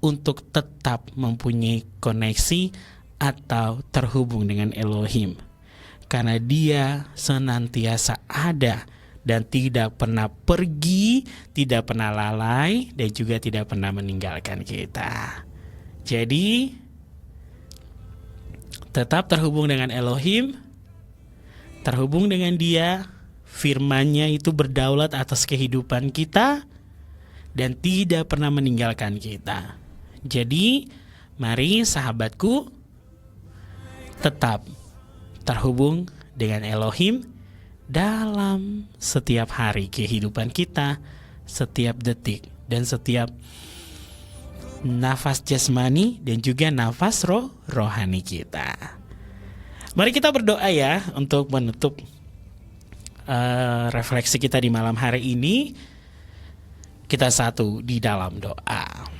untuk tetap mempunyai koneksi atau terhubung dengan Elohim. Karena Dia senantiasa ada dan tidak pernah pergi, tidak pernah lalai, dan juga tidak pernah meninggalkan kita. Jadi, tetap terhubung dengan Elohim, terhubung dengan Dia, firman-Nya itu berdaulat atas kehidupan kita, dan tidak pernah meninggalkan kita. Jadi, mari sahabatku, tetap terhubung dengan Elohim, dalam setiap hari kehidupan kita, setiap detik, dan setiap nafas jasmani dan juga nafas rohani kita. Mari kita berdoa ya untuk menutup refleksi kita di malam hari ini. Kita satu di dalam doa.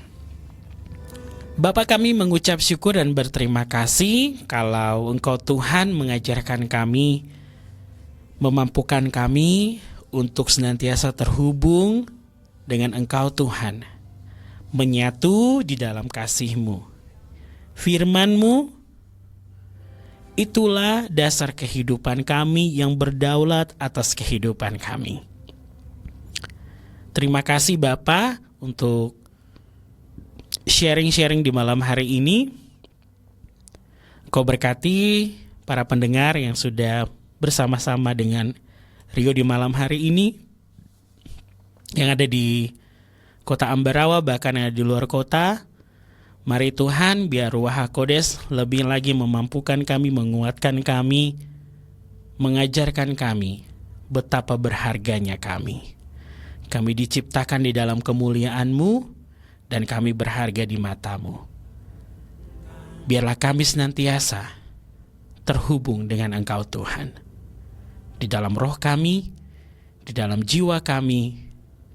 Bapa, kami mengucap syukur dan berterima kasih kalau Engkau Tuhan mengajarkan kami, memampukan kami untuk senantiasa terhubung dengan Engkau Tuhan, menyatu di dalam kasih-Mu. Firman-Mu, itulah dasar kehidupan kami yang berdaulat atas kehidupan kami. Terima kasih Bapa untuk sharing-sharing di malam hari ini. Kau berkati para pendengar yang sudah bersama-sama dengan Rio di malam hari ini, yang ada di kota Ambarawa, bahkan yang ada di luar kota. Mari Tuhan, biar Ruach HaKodes lebih lagi memampukan kami, menguatkan kami, mengajarkan kami betapa berharganya kami. Kami diciptakan di dalam kemuliaan-Mu, dan kami berharga di mata-Mu. Biarlah kami senantiasa terhubung dengan Engkau Tuhan, di dalam roh kami, di dalam jiwa kami,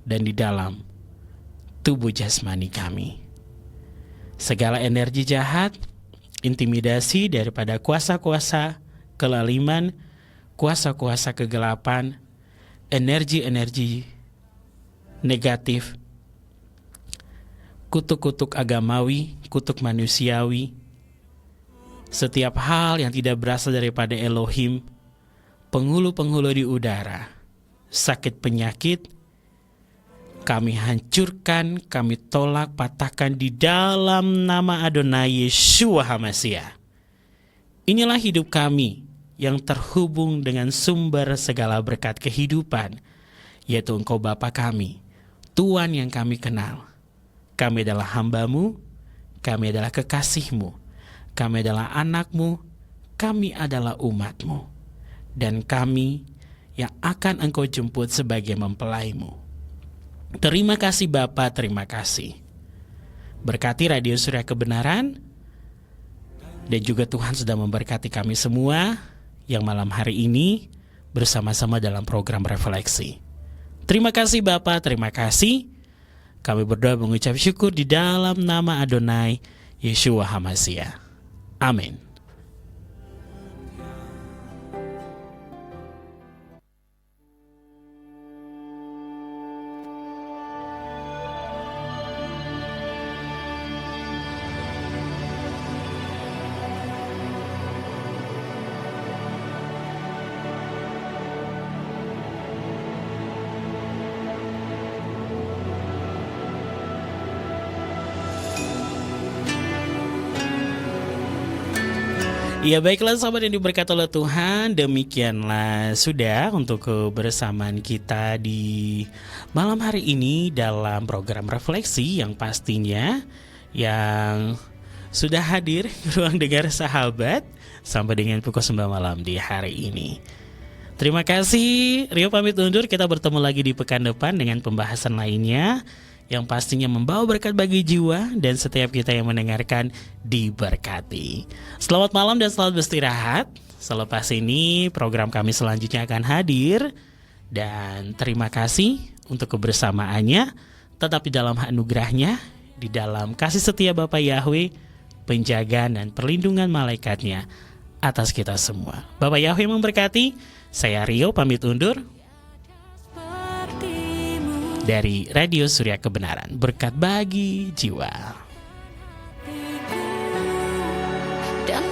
dan di dalam tubuh jasmani kami. Segala energi jahat, intimidasi daripada kuasa-kuasa kelaliman, kuasa-kuasa kegelapan, energi-energi negatif, kutuk-kutuk agamawi, kutuk manusiawi, setiap hal yang tidak berasal daripada Elohim, penghulu-penghulu di udara, sakit penyakit, kami hancurkan, kami tolak, patahkan di dalam nama Adonai Yeshua HaMashiach. Inilah hidup kami yang terhubung dengan sumber segala berkat kehidupan, yaitu Engkau Bapa kami, Tuhan yang kami kenal. Kami adalah hamba-Mu, kami adalah kekasih-Mu, kami adalah anak-Mu, kami adalah umat-Mu, dan kami yang akan Engkau jemput sebagai mempelai-Mu. Terima kasih Bapa, terima kasih. Berkati Radio Surya Kebenaran, dan juga Tuhan sudah memberkati kami semua yang malam hari ini bersama-sama dalam program refleksi. Terima kasih Bapa, terima kasih. Kami berdoa mengucap syukur di dalam nama Adonai Yeshua HaMashiach. Amin. Ya baiklah sahabat yang diberkati oleh Tuhan, demikianlah sudah untuk kebersamaan kita di malam hari ini dalam program refleksi yang pastinya yang sudah hadir di ruang dengar sahabat sampai dengan pukul 9 malam di hari ini. Terima kasih, Rio pamit undur, kita bertemu lagi di pekan depan dengan pembahasan lainnya yang pastinya membawa berkat bagi jiwa dan setiap kita yang mendengarkan diberkati. Selamat malam dan selamat beristirahat. Selepas ini program kami selanjutnya akan hadir dan terima kasih untuk kebersamaannya. Tetap di dalam anugerahnya, di dalam kasih setia Bapa Yahweh, penjagaan dan perlindungan malaikatnya atas kita semua. Bapa Yahweh memberkati. Saya Rio pamit undur dari Radio Surya Kebenaran, berkat bagi jiwa. Dan